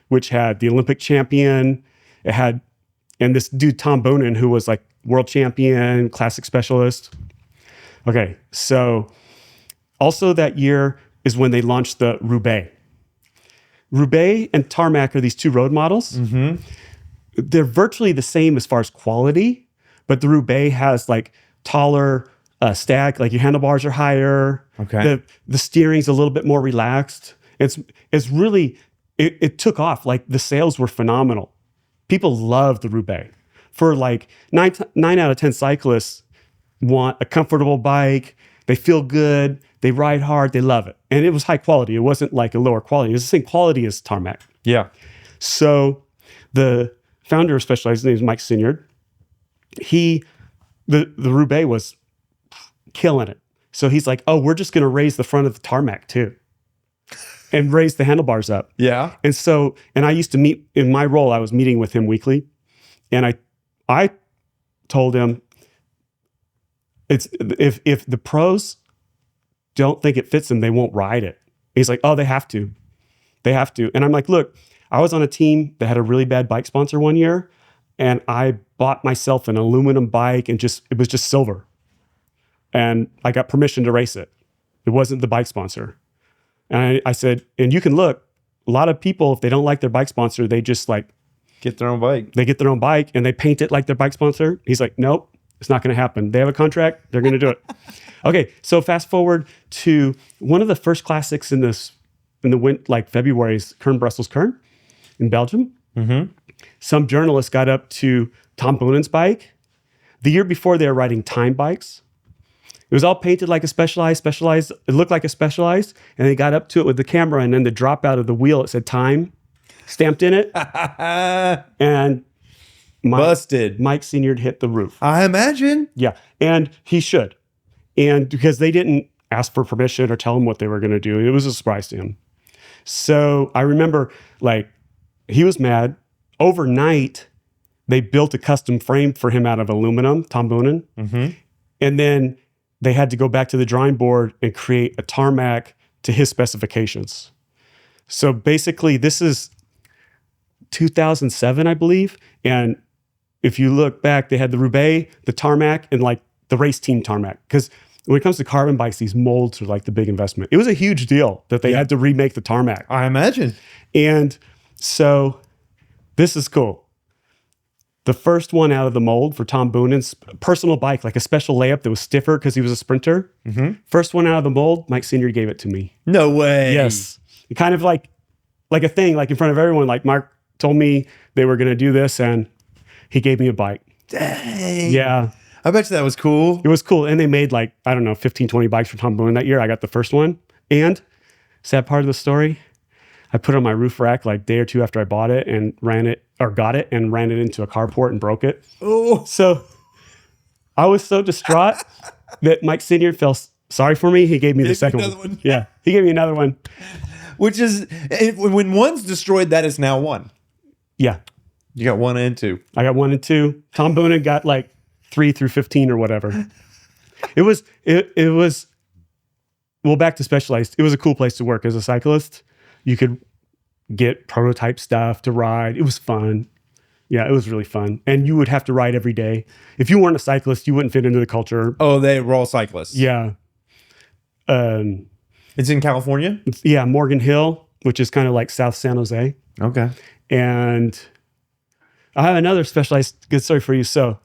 which had the Olympic champion. It had, and this dude, Tom Boonen, who was like world champion, classic specialist. Okay. So also that year is when they launched the Roubaix. Roubaix and Tarmac are these two road models. Mm-hmm. They're virtually the same as far as quality, but the Roubaix has like taller stack, like your handlebars are higher. Okay. The steering's a little bit more relaxed. It's really, it took off. Like the sales were phenomenal. People love the Roubaix. For like 9 out of 10 cyclists want a comfortable bike. They feel good. They ride hard. They love it. And it was high quality. It wasn't like a lower quality. It was the same quality as Tarmac. Yeah. So the founder of Specialized, his name is Mike Sinyard. The Roubaix was killing it. So he's like, oh, we're just going to raise the front of the Tarmac too. And raise the handlebars up. Yeah. And so, and I used to meet, in my role, I was meeting with him weekly. And I told him, it's if the pros don't think it fits them, they won't ride it. He's like, oh, they have to. They have to. And I'm like, look, I was on a team that had a really bad bike sponsor one year, and I bought myself an aluminum bike and it was just silver. And I got permission to race it. It wasn't the bike sponsor. And I said, and you can look, a lot of people, if they don't like their bike sponsor, they just like get their own bike. They get their own bike and they paint it like their bike sponsor. He's like, nope, it's not going to happen. They have a contract. They're going to do it. Okay. So fast forward to one of the first classics in the like February's Kern-Brussels-Kern in Belgium. Mm-hmm. Some journalist got up to Tom Boonen's bike. The year before, they were riding time bikes. It was all painted like a Specialized. It looked like a Specialized. And they got up to it with the camera, and then the drop out of the wheel, it said time stamped in it. And busted. Mike Senior hit the roof. I imagine. Yeah. And he should. And because they didn't ask for permission or tell him what they were going to do, it was a surprise to him. So I remember like he was mad. Overnight, they built a custom frame for him out of aluminum, Tom Boonen. Mm-hmm. And then they had to go back to the drawing board and create a Tarmac to his specifications. So basically, this is 2007, I believe. And if you look back, they had the Roubaix, the Tarmac, and like the race team Tarmac. Because when it comes to carbon bikes, these molds are like the big investment. It was a huge deal that they had to remake the tarmac. I imagine. And so this is cool. The first one out of the mold for Tom Boonen's personal bike, like a special layup that was stiffer because he was a sprinter. First one out of the mold, Mike Senior gave it to me. No way. Yes. Kind of like a thing, like in front of everyone. Like Mark told me they were going to do this and he gave me a bike. Dang. Yeah. I bet you that was cool. It was cool. And they made like, I don't know, 15, 20 bikes for Tom Boonen that year. I got the first one. And sad part of the story, I put it on my roof rack like day or two after I bought it and got it and ran it into a carport and broke it. Oh. So I was so distraught that Mike Senior felt sorry for me. He gave me the second one. Yeah. He gave me another one. Which is, when one's destroyed, that is now one. Yeah. You got 1 and 2. I got 1 and 2. Tom Boonen got like 3 through 15 or whatever. It was, well, back to Specialized. It was a cool place to work as a cyclist. You could get prototype stuff to ride. It was fun. Yeah, it was really fun. And you would have to ride every day. If you weren't a cyclist, you wouldn't fit into the culture. Oh, they were all cyclists. Yeah. It's in California? Yeah, Morgan Hill, which is kind of like South San Jose. Okay. And I have another Specialized good story for you. So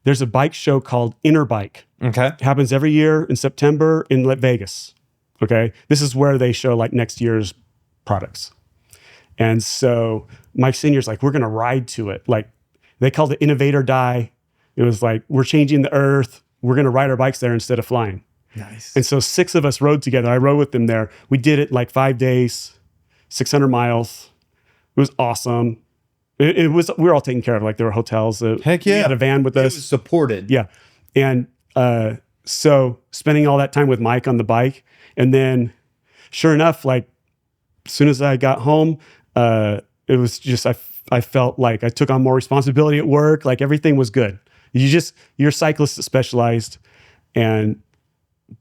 there's a bike show called Inner Bike. Okay. It happens every year in September in Vegas. Okay. This is where they show like next year's products. And so Mike Senior's like, we're going to ride to it. Like they called it Innovate or Die. It was like, we're changing the earth. We're going to ride our bikes there instead of flying. Nice. And so 6 of us rode together. I rode with them there. We did it like 5 days, 600 miles. It was awesome. We were all taken care of. Like there were hotels. Heck yeah. We had a van with us. It was supported. Yeah. And so spending all that time with Mike on the bike. And then sure enough, like as soon as I got home, it was just, I felt like I took on more responsibility at work. Like everything was good. You're cyclists that Specialized and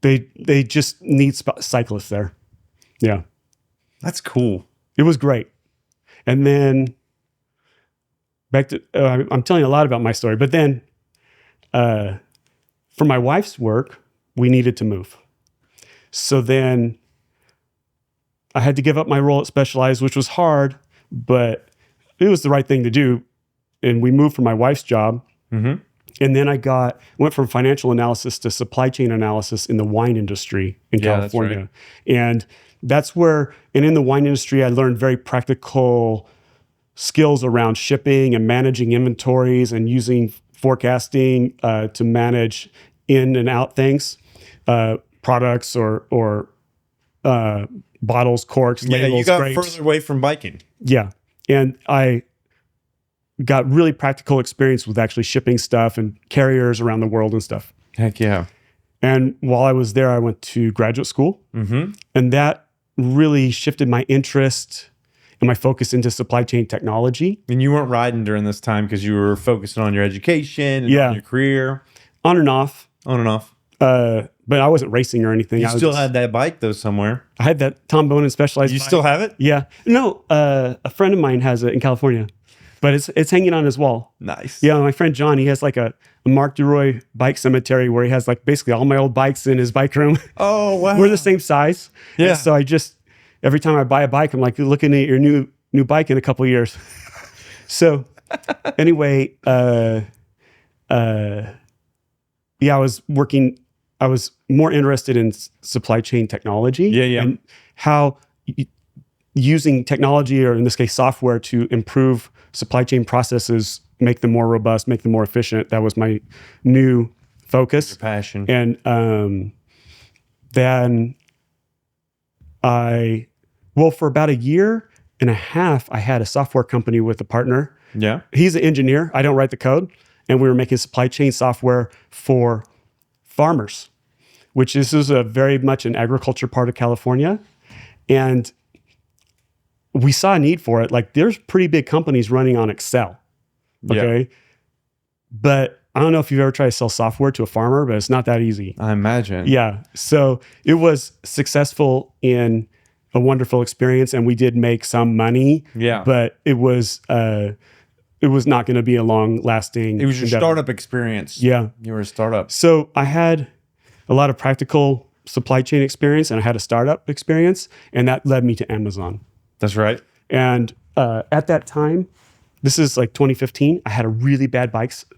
they just need cyclists there. Yeah. That's cool. It was great. And then back to, I'm telling you a lot about my story, but then for my wife's work, we needed to move. So then I had to give up my role at Specialized, which was hard, but it was the right thing to do. And we moved for my wife's job. Mm-hmm. And then I went from financial analysis to supply chain analysis in the wine industry in California. That's right. And that's where, and in the wine industry, I learned very practical skills around shipping and managing inventories and using forecasting to manage in and out things, products or bottles, corks, labels. You got grapes. further away from biking. Yeah. And I got really practical experience with actually shipping stuff and carriers around the world and stuff. Heck yeah. And while I was there, I went to graduate school. Mm-hmm. And that really shifted my interest and my focus into supply chain technology. And you weren't riding during this time because you were focusing on your education and on your career? On and off. On and off. But I wasn't racing or anything. You still had that bike though somewhere. I had that Tom Boonen Specialized You bike. still have it? Yeah. No, a friend of mine has it in California. But it's hanging on his wall. Nice. Yeah, my friend John, he has like a Mark Duroy bike cemetery where he has like basically all my old bikes in his bike room. Oh, wow. We're the same size. Yeah. And so every time I buy a bike, I'm like looking at your new bike in a couple of years. So anyway, I was more interested in supply chain technology. Yeah. And how using technology, or in this case, software, to improve supply chain processes, make them more robust, make them more efficient. That was my new focus. Your passion. And then for about a year and a half, I had a software company with a partner. Yeah. He's an engineer. I don't write the code. And we were making supply chain software for farmers, which this is a very much an agriculture part of California. And we saw a need for it. Like there's pretty big companies running on Excel. Okay. Yeah. But I don't know if you've ever tried to sell software to a farmer, but it's not that easy. I imagine. Yeah. So it was successful in a wonderful experience, and we did make some money. Yeah. But it was not going to be a long lasting. It was your startup experience. Yeah. You were a startup. So I had a lot of practical supply chain experience, and I had a startup experience, and that led me to Amazon. That's right. And at that time, this is like 2015, I had a really bad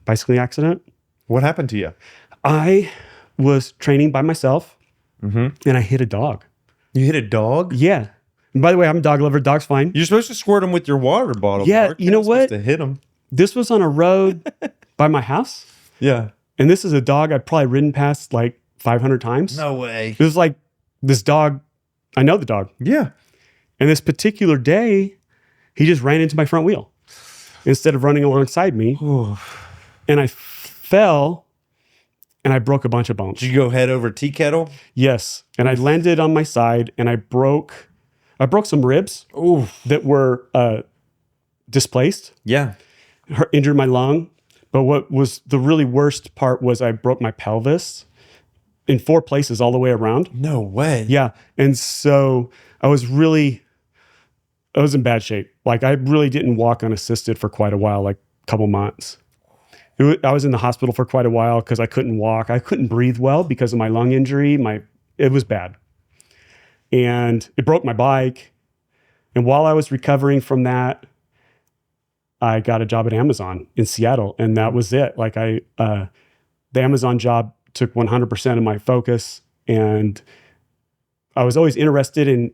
bicycling accident. What happened to you? I was training by myself, and I hit a dog. You hit a dog? Yeah. And by the way, I'm a dog lover. Dog's fine. You're supposed to squirt them with your water bottle. Yeah, Mark. you know You're what? supposed to hit them. This was on a road by my house. Yeah. And this is a dog I'd probably ridden past like 500 times. No way. It was like this dog, I know the dog. Yeah. And this particular day, he just ran into my front wheel instead of running alongside me. And I fell and I broke a bunch of bones. Did you go head over tea kettle? Yes. And I landed on my side and I broke some ribs that were displaced. Yeah. Injured my lung. But what was the really worst part was I broke my pelvis in 4 places all the way around. No way. Yeah. And so I was in bad shape. Like I really didn't walk unassisted for quite a while, like a couple months. I was in the hospital for quite a while because I couldn't walk. I couldn't breathe well because of my lung injury. It was bad. And it broke my bike. And while I was recovering from that, I got a job at Amazon in Seattle, and that was it. Like the Amazon job took 100% of my focus, and I was always interested in,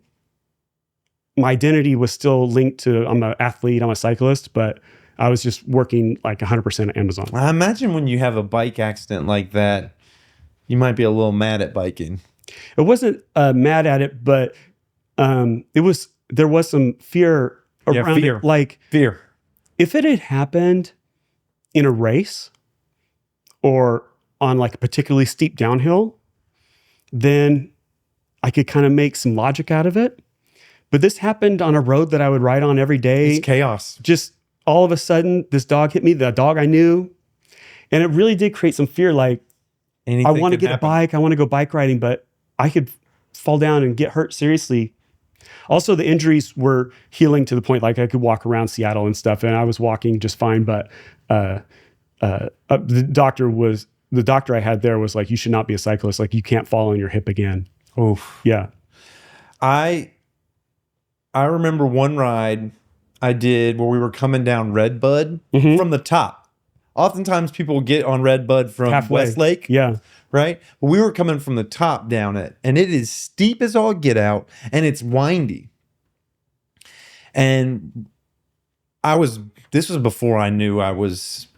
my identity was still linked to, I'm an athlete, I'm a cyclist, but I was just working like 100% at Amazon. I imagine when you have a bike accident like that, you might be a little mad at biking. It wasn't mad at it, but there was some fear around fear. it. Like Fear. if it had happened in a race or on like a particularly steep downhill, then I could kind of make some logic out of it. But this happened on a road that I would ride on every day. It's chaos. Just all of a sudden, this dog hit me, the dog I knew. And it really did create some fear. Like, Anything I want to could get happen. a bike. I want to go bike riding, but I could fall down and get hurt seriously. Also, the injuries were healing to the point like I could walk around Seattle and stuff, and I was walking just fine. But the doctor I had there was like, "You should not be a cyclist. Like, you can't fall on your hip again." Oof. Yeah. I remember one ride I did where we were coming down Redbud from the top. Oftentimes people get on Redbud from Halfway. Westlake. Yeah. Right? But we were coming from the top down it, and it is steep as all get out, and it's windy. And this was before I knew I was,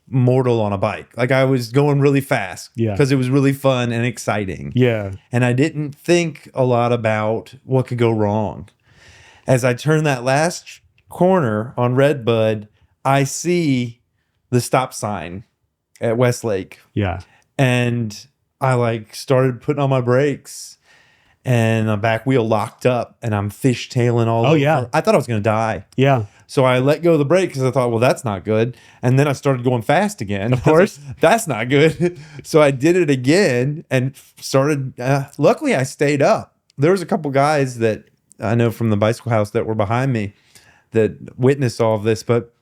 mortal on a bike. Like I was going really fast because it was really fun and exciting. Yeah. And I didn't think a lot about what could go wrong. As I turned that last corner on Redbud, I see the stop sign at Westlake. Yeah. And I started putting on my brakes, and the back wheel locked up, and I'm fishtailing all over. Yeah. I thought I was going to die. Yeah. So I let go of the brake because I thought, well, that's not good. And then I started going fast again. Of course. That's not good. So I did it again and started. Luckily, I stayed up. There was a couple guys that I know from the bicycle house that were behind me that witnessed all of this. But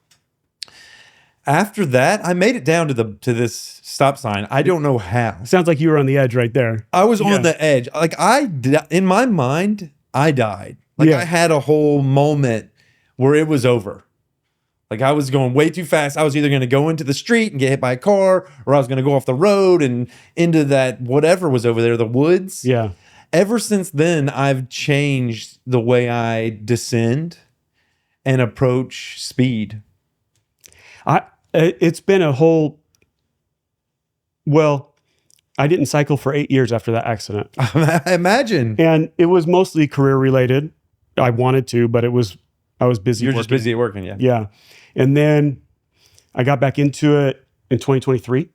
after that, I made it down to this stop sign. I don't know how. Sounds like you were on the edge right there. I was on the edge. Like in my mind, I died. Like I had a whole moment where it was over. Like I was going way too fast. I was either going to go into the street and get hit by a car, or I was going to go off the road and into that whatever was over there, the woods. Yeah. Ever since then, I've changed the way I descend and approach speed. It's been a whole. Well, I didn't cycle for 8 years after that accident. I imagine. And it was mostly career related. I wanted to, but I was busy. You're just busy at working, yeah. Yeah. And then I got back into it in 2023,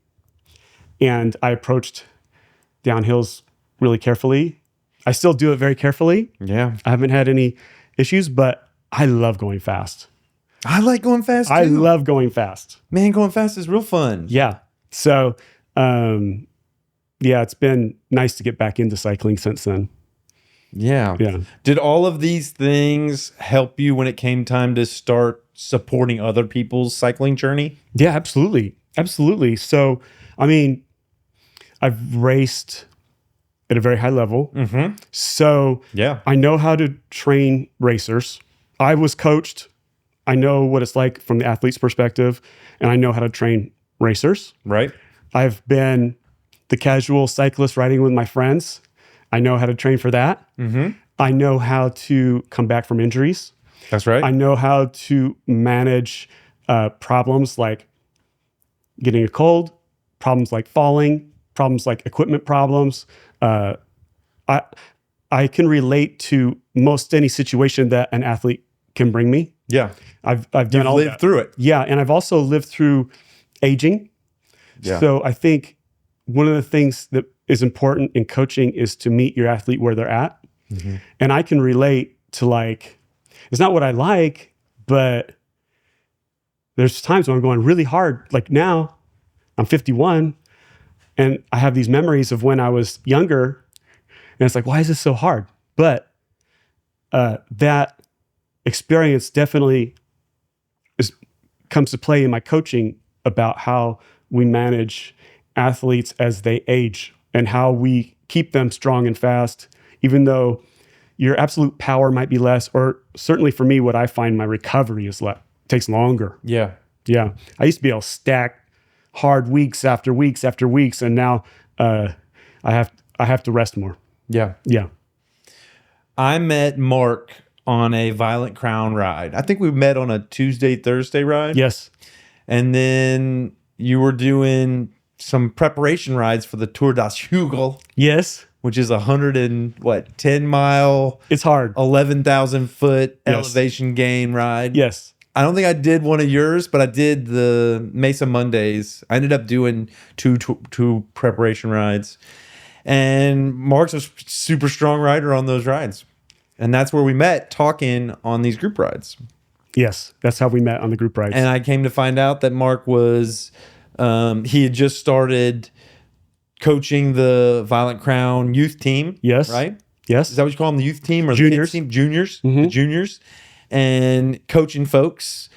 and I approached downhills really carefully. I still do it very carefully. Yeah. I haven't had any issues, but I love going fast. I like going fast too. I love going fast. Man, going fast is real fun. Yeah. So, it's been nice to get back into cycling since then. Yeah. Yeah. Did all of these things help you when it came time to start supporting other people's cycling journey? Yeah, absolutely. Absolutely. So, I mean, I've raced at a very high level. So I know how to train racers. I was coached. I know what it's like from the athlete's perspective, and I know how to train racers. Right. I've been the casual cyclist riding with my friends. I know how to train for that. I know how to come back from injuries. That's right. I know how to manage problems like getting a cold, problems like falling, problems like equipment problems. I can relate to most any situation that an athlete can bring me. Yeah. I've done all lived that. through it. Yeah, and I've also lived through aging. Yeah. So I think one of the things that is important in coaching is to meet your athlete where they're at. And I can relate to like, it's not what I like, but there's times when I'm going really hard. Like now, I'm 51, and I have these memories of when I was younger, and it's like, why is this so hard? But that experience definitely comes to play in my coaching about how we manage athletes as they age and how we keep them strong and fast, even though your absolute power might be less, or certainly for me, what I find my recovery is takes longer. Yeah. Yeah. I used to be able to stack hard weeks after weeks after weeks, and now I have to rest more. Yeah. Yeah. I met Mark on a Violent Crown ride. I think we met on a Tuesday, Thursday ride. Yes. And then you were doing some preparation rides for the Tour das Hügel. Yes. Which is 10 mile. It's hard. 11,000 foot elevation gain ride. Yes. I don't think I did one of yours, but I did the Mesa Mondays. I ended up doing two preparation rides. And Mark's a super strong rider on those rides. And that's where we met, talking on these group rides. Yes, that's how we met on the group rides. And I came to find out that Mark was, he had just started coaching the Violent Crown youth team. Yes. Right? Yes. Is that what you call them, the youth team or juniors. The kids team? Juniors. The juniors. And coaching folks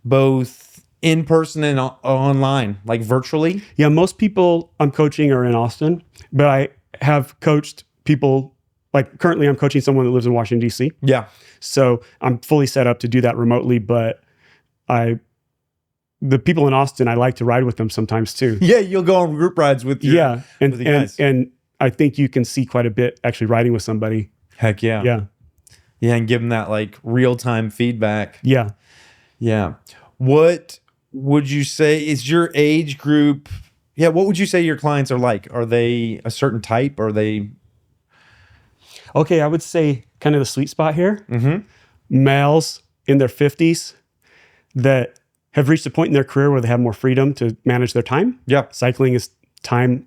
both in person and online, like virtually. Yeah, most people I'm coaching are in Austin, but I have coached people, like currently I'm coaching someone that lives in Washington, D.C. Yeah. So I'm fully set up to do that remotely, but the people in Austin, I like to ride with them sometimes too. Yeah, you'll go on group rides with your, and with the guys. And I think you can see quite a bit actually riding with somebody. Heck yeah. Yeah. Yeah, and give them that like real-time feedback. Yeah. Yeah. What would you say is your age group? Yeah, what would you say your clients are like? Are they a certain type? Are they? Okay, I would say kind of the sweet spot here. Males in their 50s that have reached a point in their career where they have more freedom to manage their time. Yeah. Cycling is time,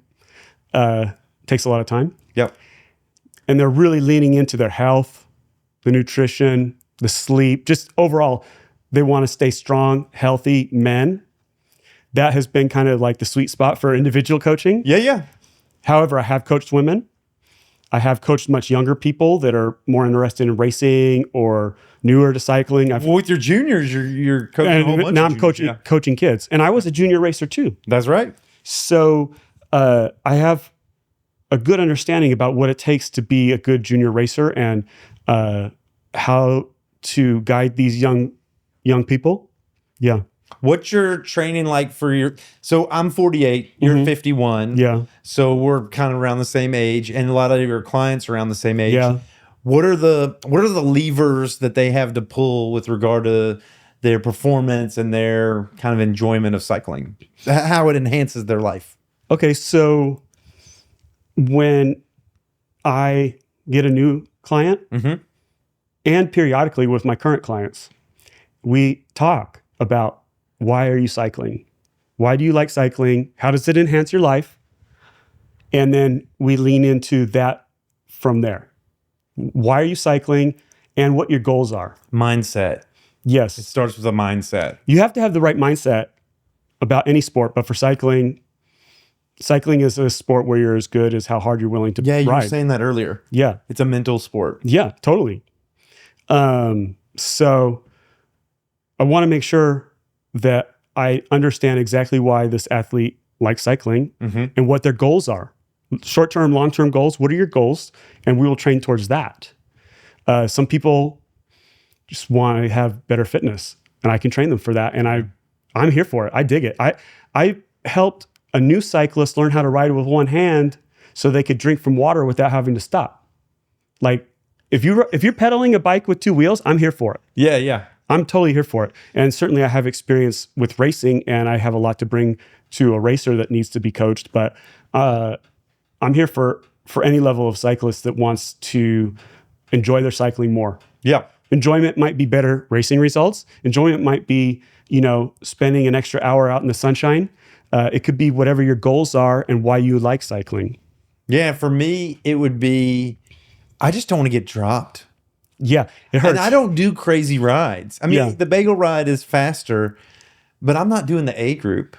takes a lot of time. Yep. And they're really leaning into their health, the nutrition, the sleep, just overall, they want to stay strong, healthy men. That has been kind of like the sweet spot for individual coaching. Yeah, yeah. However, I have coached women. I have coached much younger people that are more interested in racing or newer to cycling. Well, with your juniors, you're coaching a whole bunch now of I'm juniors, coaching kids. And I was a junior racer too. That's right. So I have a good understanding about what it takes to be a good junior racer and how to guide these young people. Yeah. What's your training like for your? So I'm 48. You're 51. Yeah. So we're kind of around the same age, and a lot of your clients are around the same age. Yeah. What are the levers that they have to pull with regard to their performance and their kind of enjoyment of cycling? How it enhances their life? Okay, so when I get a new client, and periodically with my current clients, we talk about, why are you cycling? Why do you like cycling? How does it enhance your life? And then we lean into that from there. Why are you cycling and what your goals are? Mindset. Yes. It starts with a mindset. You have to have the right mindset about any sport, but for cycling is a sport where you're as good as how hard you're willing to ride. Yeah, you were saying that earlier. Yeah. It's a mental sport. Yeah, totally. So I want to make sure that I understand exactly why this athlete likes cycling and what their goals are. short-term, long-term goals. What are your goals? And we will train towards that. Some people just want to have better fitness, and I can train them for that. And I'm here for it. I dig it. I helped a new cyclist learn how to ride with one hand so they could drink from water without having to stop. Like, if you're pedaling a bike with two wheels, I'm here for it. Yeah, yeah. I'm totally here for it. And certainly I have experience with racing, and I have a lot to bring to a racer that needs to be coached. But I'm here for any level of cyclist that wants to enjoy their cycling more. Yeah. Enjoyment might be better racing results. Enjoyment might be, spending an extra hour out in the sunshine. It could be whatever your goals are and why you like cycling. Yeah, for me, it would be, I just don't want to get dropped. Yeah, it hurts. And I don't do crazy rides. I mean, Yeah. the bagel ride is faster, but I'm not doing the A group.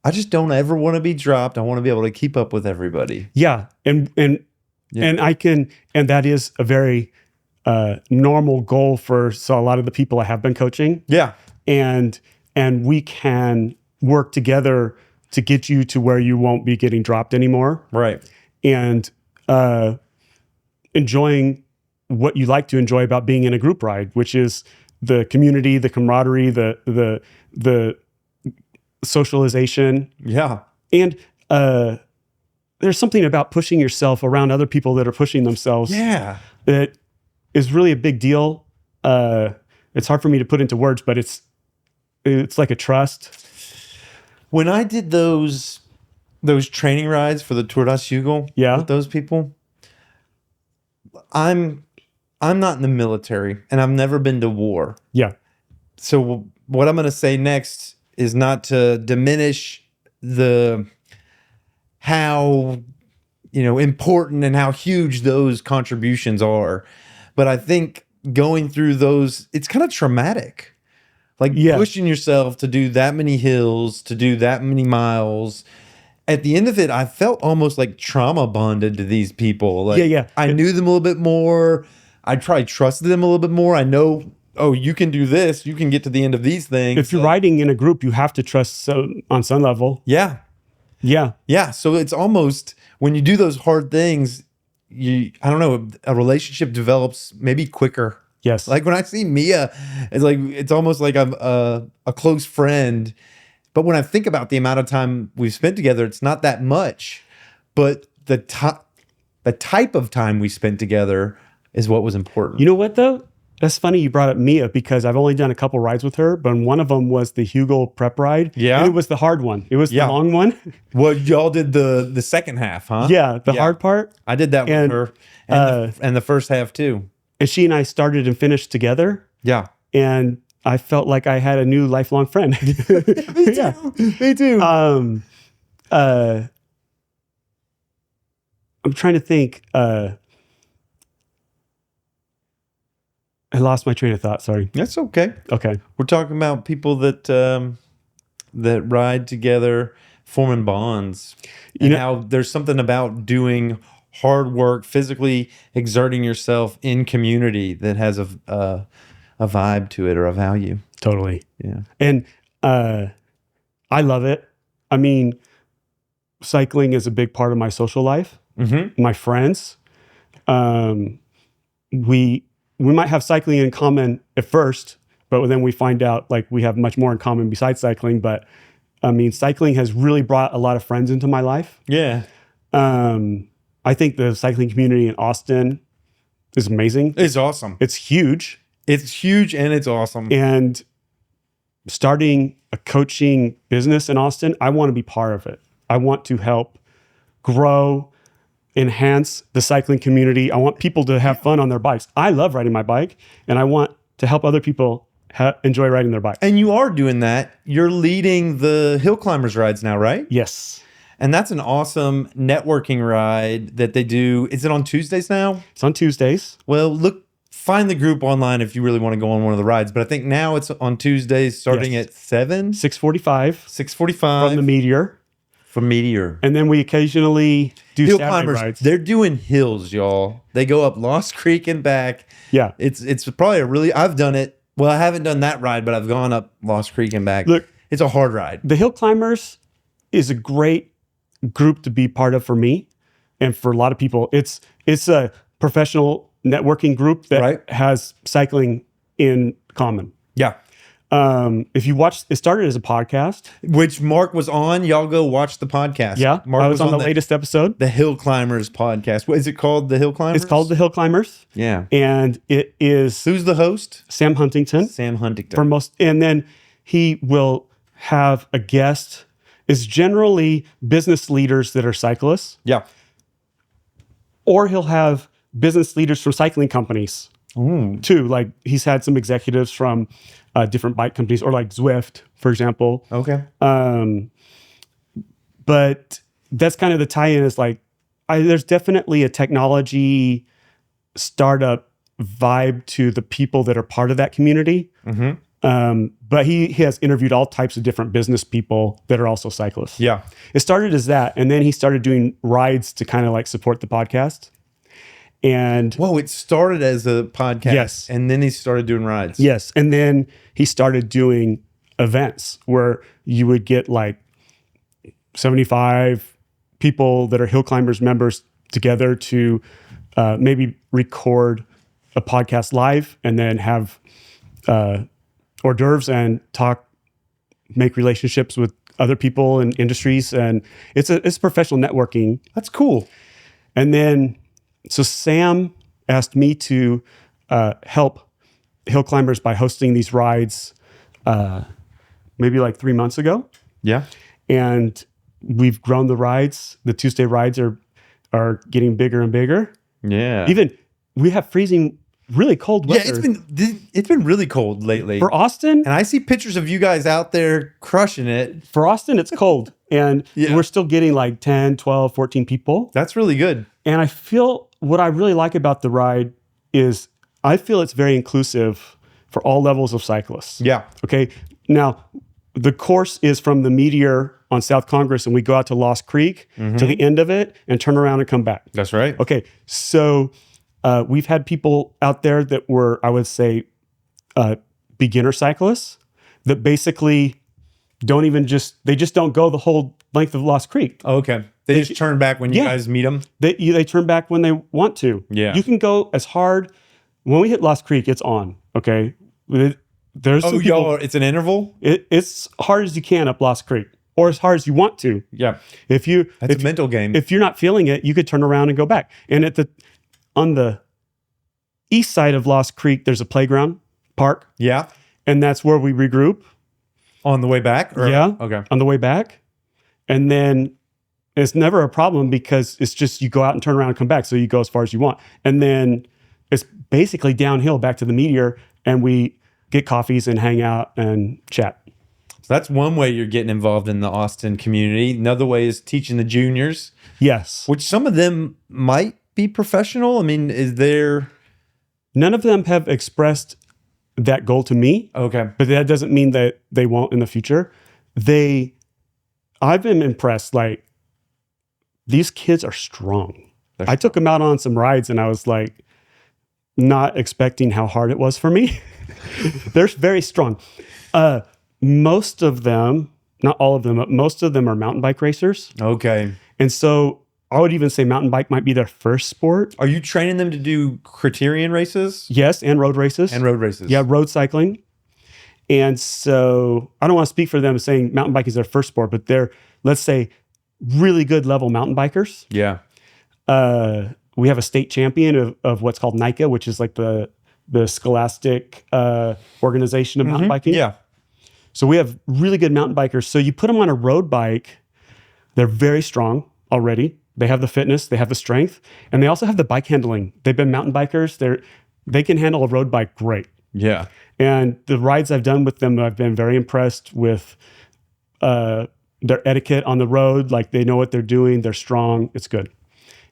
I just don't ever want to be dropped. I want to be able to keep up with everybody. Yeah, and I can, and that is a very normal goal for a lot of the people I have been coaching. Yeah. And we can work together to get you to where you won't be getting dropped anymore. Right. And enjoying what you like to enjoy about being in a group ride, which is the community, the camaraderie, the socialization. Yeah. And there's something about pushing yourself around other people that are pushing themselves. Yeah. That is really a big deal. It's hard for me to put into words, but it's like a trust. When I did those training rides for the Tour d'Asugel with those people, I'm not in the military, and I've never been to war. Yeah. So what I'm going to say next is not to diminish how important and how huge those contributions are, but I think going through those, it's kind of traumatic. Like pushing yourself to do that many hills, to do that many miles. At the end of it, I felt almost like trauma bonded to these people. Like, I knew them a little bit more. I probably trusted them a little bit more. I know, you can do this. You can get to the end of these things. If you're riding in a group, you have to trust on some level. Yeah. Yeah. Yeah. So it's almost, when you do those hard things, I don't know, a relationship develops maybe quicker. Yes. Like when I see Mia, it's almost like I'm a close friend. But when I think about the amount of time we've spent together, it's not that much. But the type of time we spent together is what was important. You know what, though? That's funny you brought up Mia, because I've only done a couple rides with her, but one of them was the Hugel prep ride. Yeah. And it was the hard one. It was the long one. Well, y'all did the second half, huh? Yeah, the hard part. I did that with her. And the first half, too. And she and I started and finished together. Yeah. And I felt like I had a new lifelong friend. Me too. Me too. I'm trying to think. I lost my train of thought. Sorry. That's okay. Okay. We're talking about people that that ride together, forming bonds. And how there's something about doing hard work, physically exerting yourself in community that has a vibe to it, or a value. Totally. Yeah. And I love it. I mean, cycling is a big part of my social life. Mm-hmm. My friends. We might have cycling in common at first, but then we find out like we have much more in common besides cycling. But I mean, cycling has really brought a lot of friends into my life. Yeah. I think the cycling community in Austin is amazing. It's awesome. It's huge. It's huge and it's awesome. And starting a coaching business in Austin, I want to be part of it. I want to help grow, enhance the cycling community. I want people to have fun on their bikes. I love riding my bike, and I want to help other people enjoy riding their bike. And you are doing that. You're leading the Hill Climbers rides now, right? Yes. And that's an awesome networking ride that they do. Is it on Tuesdays now? It's on Tuesdays. Well, find the group online if you really want to go on one of the rides. But I think now it's on Tuesdays starting at 7? 6:45. 6:45. From the Meteor. From Meteor. And then we occasionally do Hill Saturday Climbers. rides. They're doing hills, y'all. They go up Lost Creek and back. Yeah. It's probably I've done it. Well, I haven't done that ride, but I've gone up Lost Creek and back. Look, it's a hard ride. The Hill Climbers is a great group to be part of for me. And for a lot of people, it's a professional networking group that has cycling in common. Yeah. If you watch, it started as a podcast, which Mark was on. Y'all go watch the podcast. Yeah, Mark I was on the latest episode, the Hill Climbers podcast. What is it called? The Hill Climbers. It's called the Hill Climbers. Yeah, and it is who's the host? Sam Huntington. For most, and then he will have a guest. It's generally business leaders that are cyclists. Yeah, or he'll have business leaders from cycling companies. Too. Like he's had some executives from different bike companies, or like Zwift, for example. Okay. But that's kind of the tie-in, is like, there's definitely a technology startup vibe to the people that are part of that community. But he has interviewed all types of different business people that are also cyclists. Yeah. It started as that, and then he started doing rides to kind of like support the podcast. And it started as a podcast. Yes. And then he started doing rides. Yes. And then he started doing events where you would get like 75 people that are Hill Climbers members together to maybe record a podcast live, and then have hors d'oeuvres and talk, make relationships with other people in industries. And it's professional networking. That's cool. And then, so Sam asked me to help Hill Climbers by hosting these rides maybe like 3 months ago. Yeah. And we've grown the rides. The Tuesday rides are getting bigger and bigger. Yeah. Even we have freezing, really cold weather. Yeah, it's been really cold lately. For Austin. And I see pictures of you guys out there crushing it. For Austin, it's cold. And we're still getting like 10, 12, 14 people. That's really good. And I feel what I really like about the ride is I feel it's very inclusive for all levels of cyclists. Yeah. Okay. Now, the course is from the Meteor on South Congress, and we go out to Lost Creek to the end of it and turn around and come back. That's right. Okay. So we've had people out there that were, I would say, beginner cyclists that basically they just don't go the whole length of Lost Creek. Okay. They just turn back when you guys meet them? They turn back when they want to. Yeah. You can go as hard. When we hit Lost Creek, it's on. Okay. There's some people, it's an interval? It's hard as you can up Lost Creek, or as hard as you want to. Yeah. That's a mental game. If you're not feeling it, you could turn around and go back. And on the east side of Lost Creek, there's a playground park. Yeah. And that's where we regroup. On the way back? Yeah. Okay. On the way back. And then it's never a problem, because it's just you go out and turn around and come back. So you go as far as you want. And then it's basically downhill back to the Meteor, and we get coffees and hang out and chat. So that's one way you're getting involved in the Austin community. Another way is teaching the juniors. Yes. Which some of them might be professional. I mean, None of them have expressed that goal to me. Okay. But that doesn't mean that they won't in the future. I've been impressed. Like, these kids are strong. I took them out on some rides, and I was like, not expecting how hard it was for me. They're very strong. Most of them, not all of them, but most of them are mountain bike racers. Okay. And so I would even say mountain bike might be their first sport. Are you training them to do Criterium races? Yes, and road races. Yeah, road cycling. And so I don't want to speak for them saying mountain bike is their first sport, but they're, let's say, really good level mountain bikers. Yeah. We have a state champion of what's called NICA, which is like the scholastic organization of mountain biking. Yeah. So we have really good mountain bikers. So you put them on a road bike, they're very strong already. They have the fitness, they have the strength, and they also have the bike handling. They've been mountain bikers. They can handle a road bike great. Yeah. And the rides I've done with them, I've been very impressed with their etiquette on the road. Like, they know what they're doing. They're strong. It's good.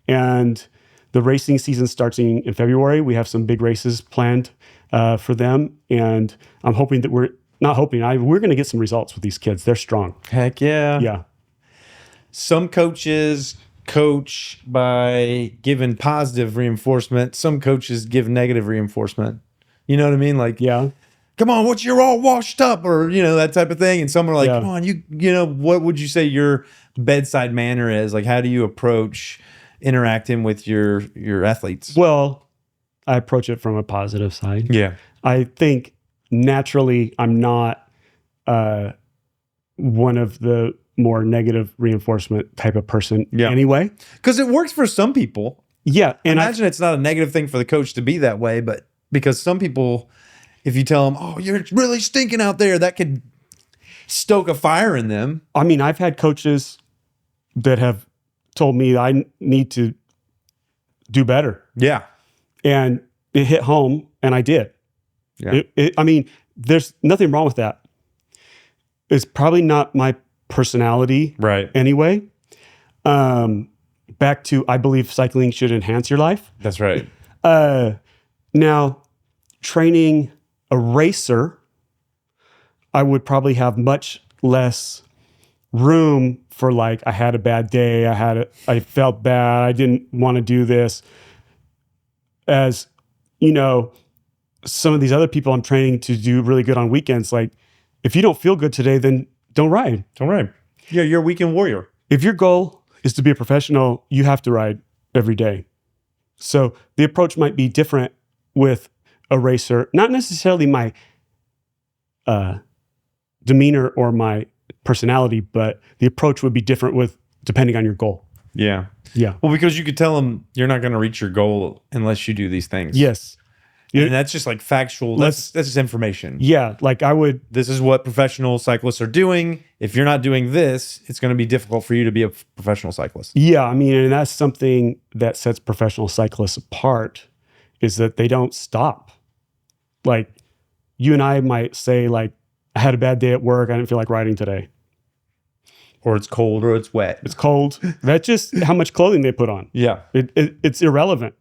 And the racing season starts in February. We have some big races planned for them. And I'm hoping that we're going to get some results with these kids. They're strong. Heck yeah. Yeah. Some coaches coach by giving positive reinforcement. Some coaches give negative reinforcement. You know what I mean? Like, yeah, come on, you're all washed up, or, that type of thing. And some are like, come on, what would you say your bedside manner is? Like, how do you approach interacting with your athletes? Well, I approach it from a positive side. Yeah. I think naturally I'm not one of the more negative reinforcement type of person anyway. Because it works for some people. Yeah. And imagine it's not a negative thing for the coach to be that way, but because some people, if you tell them, oh, you're really stinking out there, that could stoke a fire in them. I mean, I've had coaches that have told me I need to do better. Yeah. And it hit home, and I did. Yeah. I mean, there's nothing wrong with that. It's probably not my personality anyway. Back to, I believe cycling should enhance your life. That's right. Now, training a racer, I would probably have much less room for, like, I had a bad day, I felt bad, I didn't want to do this. As, you know, some of these other people I'm training to do really good on weekends, like, if you don't feel good today, then don't ride. Don't ride. Yeah, you're a weekend warrior. If your goal is to be a professional, you have to ride every day. So the approach might be different with a racer, not necessarily my demeanor or my personality, but the approach would be different depending on your goal. Yeah. Yeah. Well, because you could tell them you're not going to reach your goal unless you do these things. Yes. And that's just like factual. That's just information. Yeah. Like this is what professional cyclists are doing. If you're not doing this, it's going to be difficult for you to be a professional cyclist. Yeah. I mean, and that's something that sets professional cyclists apart, is that they don't stop. Like, you and I might say, like, I had a bad day at work, I didn't feel like riding today. Or it's cold or it's wet. It's cold. That's just how much clothing they put on. Yeah. It's irrelevant.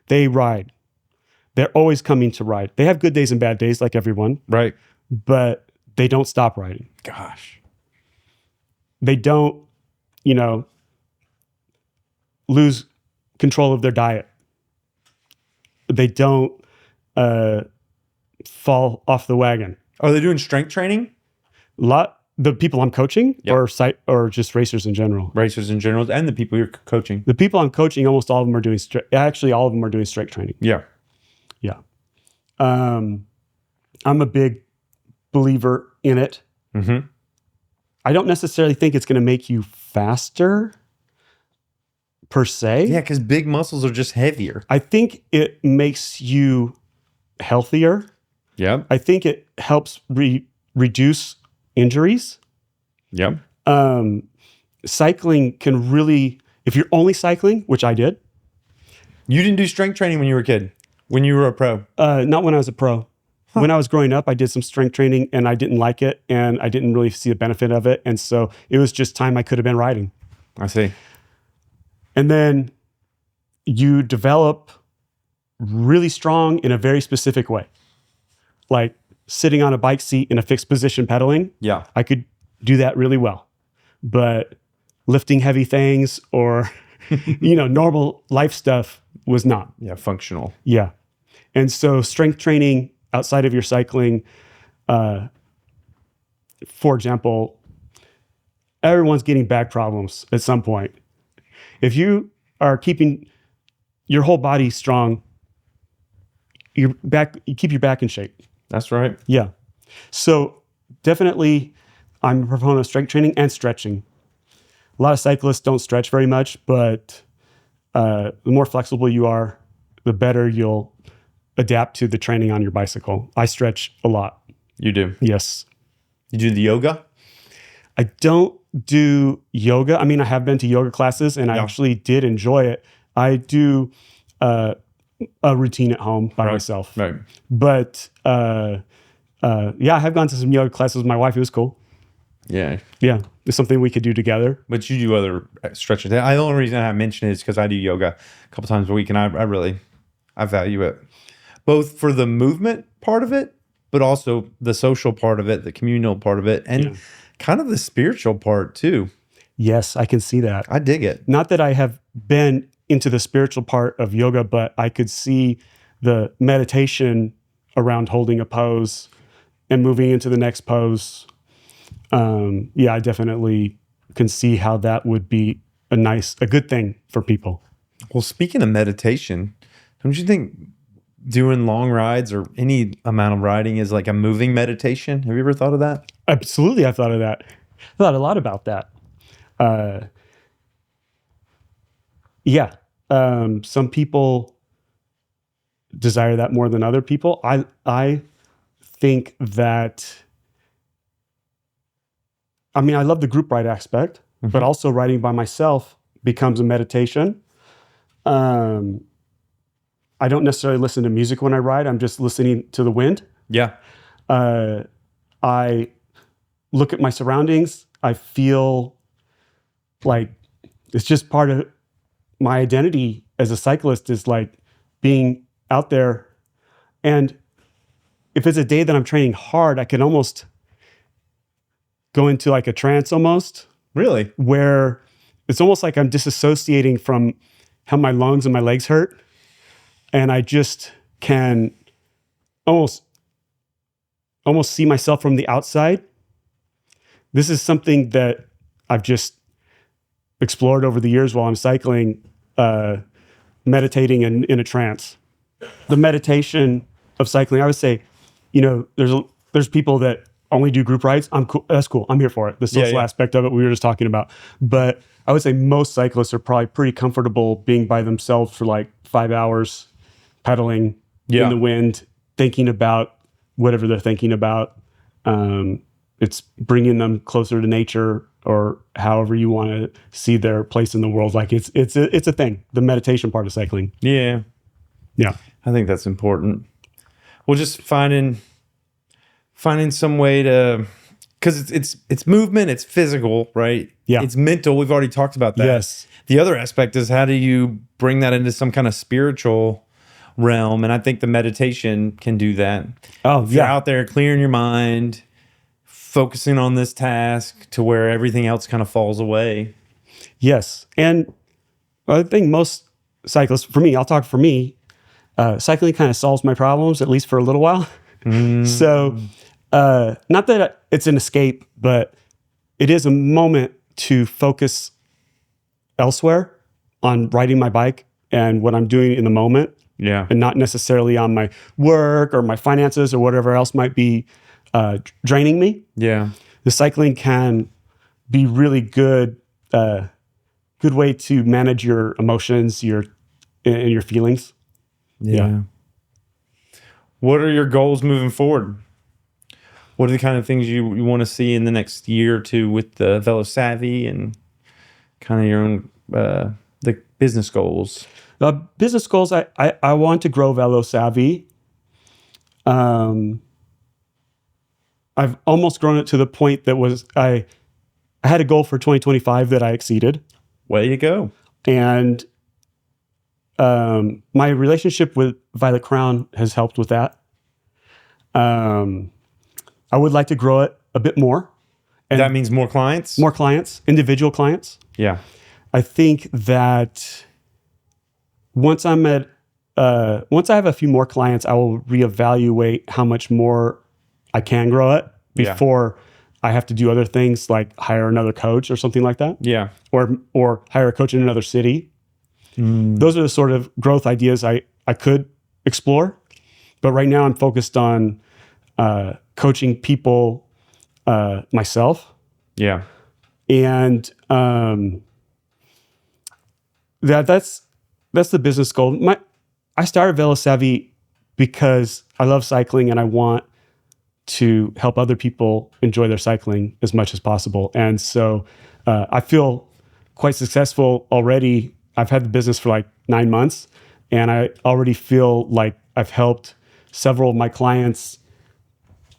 They ride. They're always coming to ride. They have good days and bad days like everyone. Right. But they don't stop riding. Gosh. They don't, lose control of their diet. They don't fall off the wagon. Are they doing strength training? The people I'm coaching, or just racers in general? Racers in general, and the people you're coaching. The people I'm coaching, almost all of them are doing all of them are doing strength training. Yeah. Yeah. I'm a big believer in it. Mm-hmm. I don't necessarily think it's going to make you faster per se. Yeah, because big muscles are just heavier. I think it makes you healthier. Yeah. I think it helps reduce injuries. Yep. Cycling can really, if you're only cycling, which I did. You didn't do strength training when you were a kid, when you were a pro? Not when I was a pro. Huh. When I was growing up, I did some strength training and I didn't like it and I didn't really see the benefit of it. And so it was just time I could have been riding. I see. And then you develop really strong in a very specific way. Like sitting on a bike seat in a fixed position pedaling. Yeah. I could do that really well. But lifting heavy things or, normal life stuff was not. Yeah, functional. Yeah. And so strength training outside of your cycling, for example, everyone's getting back problems at some point. If you are keeping your whole body strong, you keep your back in shape. That's right. Yeah. So definitely I'm a proponent of strength training and stretching. A lot of cyclists don't stretch very much, but the more flexible you are, the better you'll adapt to the training on your bicycle. I stretch a lot. You do? Yes. You do the yoga? I don't do yoga. I mean, I have been to yoga classes and I actually did enjoy it. I do a routine at home by myself. Right. But I have gone to some yoga classes with my wife. It was cool. Yeah. Yeah. It's something we could do together. But you do other stretches. The only reason I mention it is because I do yoga a couple times a week and I value it. Both for the movement part of it, but also the social part of it, the communal part of it, and kind of the spiritual part too. Yes, I can see that. I dig it. Not that I have been into the spiritual part of yoga, but I could see the meditation around holding a pose and moving into the next pose. I definitely can see how that would be a good thing for people. Well, speaking of meditation, don't you think doing long rides or any amount of riding is like a moving meditation? Have you ever thought of that? Absolutely. I've thought of that. I thought a lot about that. Yeah. Some people desire that more than other people. I think that, I mean, I love the group ride aspect, but also riding by myself becomes a meditation. I don't necessarily listen to music when I ride. I'm just listening to the wind. Yeah. I look at my surroundings. I feel like it's just part of my identity as a cyclist is like being out there. And if it's a day that I'm training hard, I can almost go into like a trance almost. Really? Where it's almost like I'm disassociating from how my lungs and my legs hurt. And I just can almost see myself from the outside. This is something that I've just explored over the years while I'm cycling, meditating in a trance. The meditation of cycling, I would say, there's people that only do group rides. I'm cool. That's cool. I'm here for it. The social aspect of it we were just talking about. But I would say most cyclists are probably pretty comfortable being by themselves for like 5 hours, pedaling in the wind, thinking about whatever they're thinking about. It's bringing them closer to nature, or however you want to see their place in the world. Like it's a thing. The meditation part of cycling. Yeah. I think that's important. Well, just finding some way to, because it's movement, it's physical, right? Yeah. It's mental. We've already talked about that. Yes. The other aspect is, how do you bring that into some kind of spiritual realm? And I think the meditation can do that. Oh, if you're out there clearing your mind, focusing on this task to where everything else kind of falls away. Yes. And I think most cyclists, for me, I'll talk for me, cycling kind of solves my problems, at least for a little while. So not that it's an escape, but it is a moment to focus elsewhere on riding my bike and what I'm doing in the moment. Yeah. And not necessarily on my work or my finances or whatever else might be draining me. Yeah. The cycling can be really good way to manage your emotions, and your feelings. Yeah. What are your goals moving forward? What are the kind of things you want to see in the next year or two with the Velo-Savvy and kind of your own the business goals? The business goals, I want to grow Velo-Savvy. I've almost grown it to the point that was I had a goal for 2025 that I exceeded. Way to go. And my relationship with Violet Crown has helped with that. I would like to grow it a bit more. And that means more clients? More clients, individual clients. Yeah. I think that once I have a few more clients, I will reevaluate how much more I can grow it before I have to do other things like hire another coach or something like that. Yeah. Or hire a coach in another city. Those are the sort of growth ideas I could explore. But right now I'm focused on coaching people myself. Yeah. And that's the business goal. I started Velo-Savvy because I love cycling and I want to help other people enjoy their cycling as much as possible. And so I feel quite successful already. I've had the business for like 9 months, and I already feel like I've helped several of my clients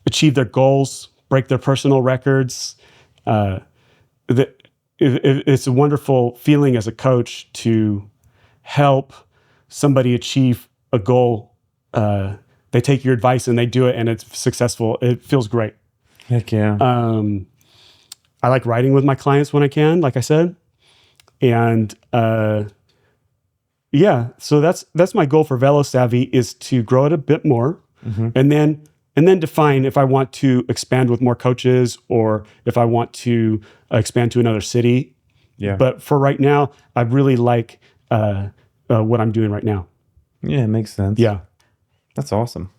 achieve their goals, break their personal records. It's a wonderful feeling as a coach to help somebody achieve a goal. They take your advice and they do it, and it's successful. It feels great. Heck yeah. I like riding with my clients when I can, like I said. And so that's my goal for Velo-Savvy, is to grow it a bit more, and then define if I want to expand with more coaches or if I want to expand to another city. Yeah. But for right now, I really like what I'm doing right now. Yeah, it makes sense. Yeah. That's awesome.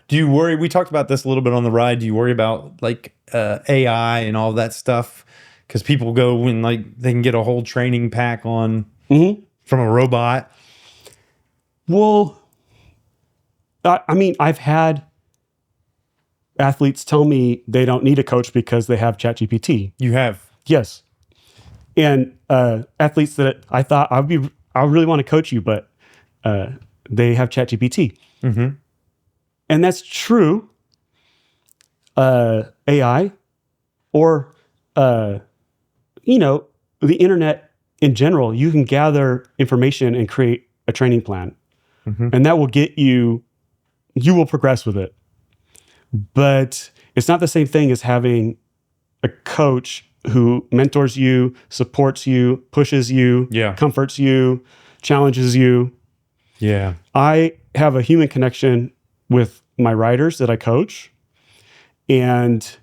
Do you worry? We talked about this a little bit on the ride. Do you worry about like AI and all that stuff? Because people go when like they can get a whole training pack on from a robot. Well, I mean, I've had athletes tell me they don't need a coach because they have ChatGPT. You have? Yes. And athletes that I thought I really want to coach you, but they have ChatGPT. Mm-hmm. And that's true. AI or, the internet in general, you can gather information and create a training plan. Mm-hmm. And that will get you will progress with it. But it's not the same thing as having a coach who mentors you, supports you, pushes you, comforts you, challenges you. Yeah. I have a human connection with my riders that I coach. And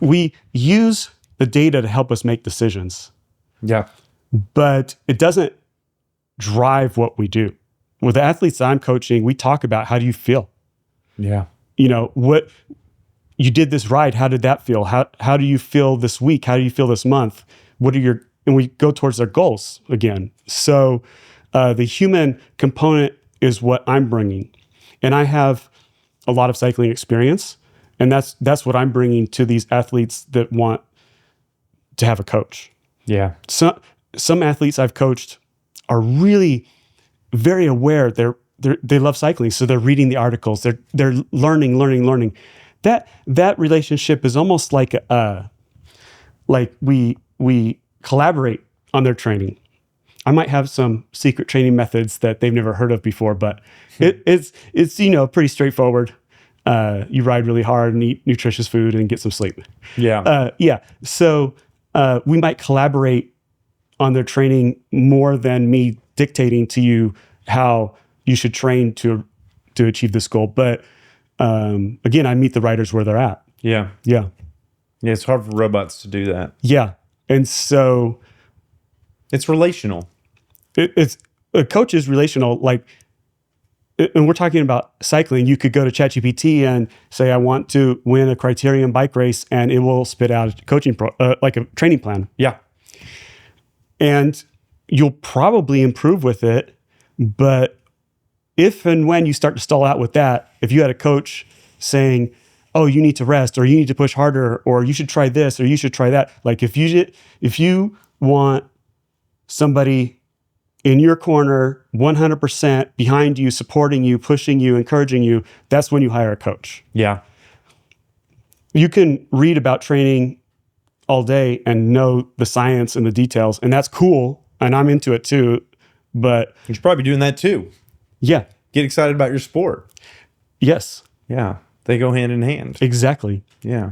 we use the data to help us make decisions. Yeah. But it doesn't drive what we do. With the athletes I'm coaching, we talk about how do you feel? Yeah. What you did this ride, how did that feel? How do you feel this week? How do you feel this month? And we go towards their goals again. So the human component is what I'm bringing. And I have a lot of cycling experience. And that's what I'm bringing to these athletes that want to have a coach. Yeah. Some athletes I've coached are really very aware. They love cycling, so they're reading the articles. They're learning. That relationship is almost like we collaborate on their training. I might have some secret training methods that they've never heard of before, but it's pretty straightforward. You ride really hard and eat nutritious food and get some sleep. Yeah. So we might collaborate on their training more than me dictating to you how you should train to achieve this goal. But again, I meet the riders where they're at. Yeah. Yeah. Yeah. It's hard for robots to do that. Yeah. And so it's relational. It's a coach is relational. Like, and we're talking about cycling. You could go to ChatGPT and say, I want to win a Criterium bike race, and it will spit out a coaching like a training plan. Yeah. And you'll probably improve with it. But if and when you start to stall out with that, if you had a coach saying, oh, you need to rest, or you need to push harder, or you should try this, or you should try that. Like if you want somebody in your corner, 100% behind you, supporting you, pushing you, encouraging you, that's when you hire a coach. Yeah. You can read about training all day and know the science and the details, and that's cool. And I'm into it too, but you're probably doing that too. Yeah. Get excited about your sport. Yes. Yeah. They go hand in hand. Exactly. Yeah.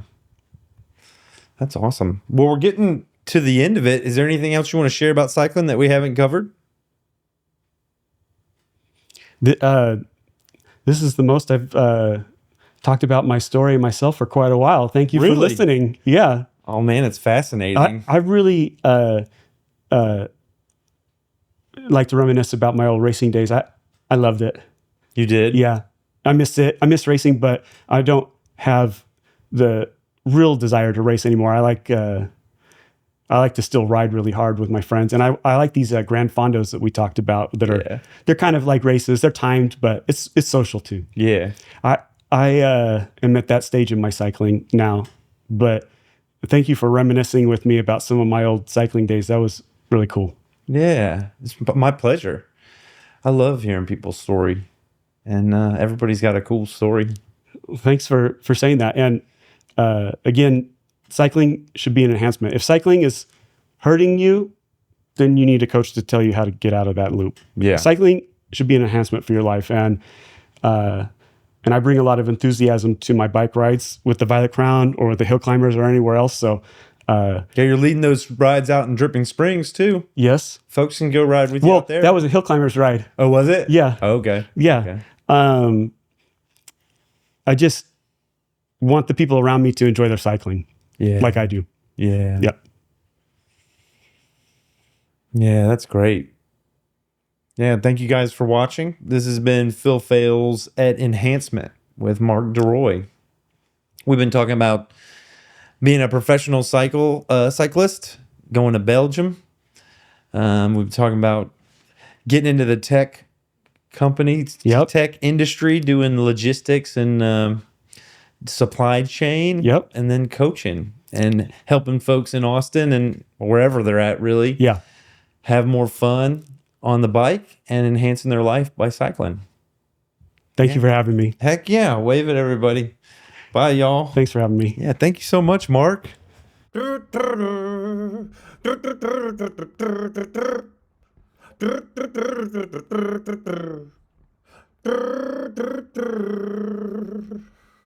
That's awesome. Well, we're getting to the end of it. Is there anything else you want to share about cycling that we haven't covered? This is the most I've talked about my story myself for quite a while. Thank you for listening. Yeah. Oh man, it's fascinating. I really like to reminisce about my old racing days. I loved it. You did? Yeah. I miss it. I miss racing, but I don't have the real desire to race anymore. I like to still ride really hard with my friends. And I like these Grand Fondos that we talked about that are, they're kind of like races. They're timed, but it's social too. Yeah. I am at that stage in my cycling now, but thank you for reminiscing with me about some of my old cycling days. That was really cool. Yeah. It's my pleasure. I love hearing people's story, and everybody's got a cool story. Thanks for saying that. And again, cycling should be an enhancement. If cycling is hurting you, then you need a coach to tell you how to get out of that loop. Yeah. Cycling should be an enhancement for your life. And I bring a lot of enthusiasm to my bike rides with the Violet Crown or with the Hill Climbers or anywhere else. So you're leading those rides out in Dripping Springs too. Yes. Folks can go ride with you out there. That was a Hill Climbers ride. Oh, was it? Yeah. Oh, okay. Yeah. Okay. I just want the people around me to enjoy their cycling like I do. Yeah. Yep. Yeah, that's great. Yeah, thank you guys for watching. This has been Phil Phails at Enhancement with Mark Duroy. We've been talking about being a professional cyclist, going to Belgium. We've been talking about getting into the tech company, tech industry, doing logistics and supply chain, and then coaching and helping folks in Austin and wherever they're at, really, have more fun on the bike and enhancing their life by cycling. Thank you for having me. Heck yeah. Wave at everybody. Bye, y'all. Thanks for having me. Yeah, thank you so much, Mark.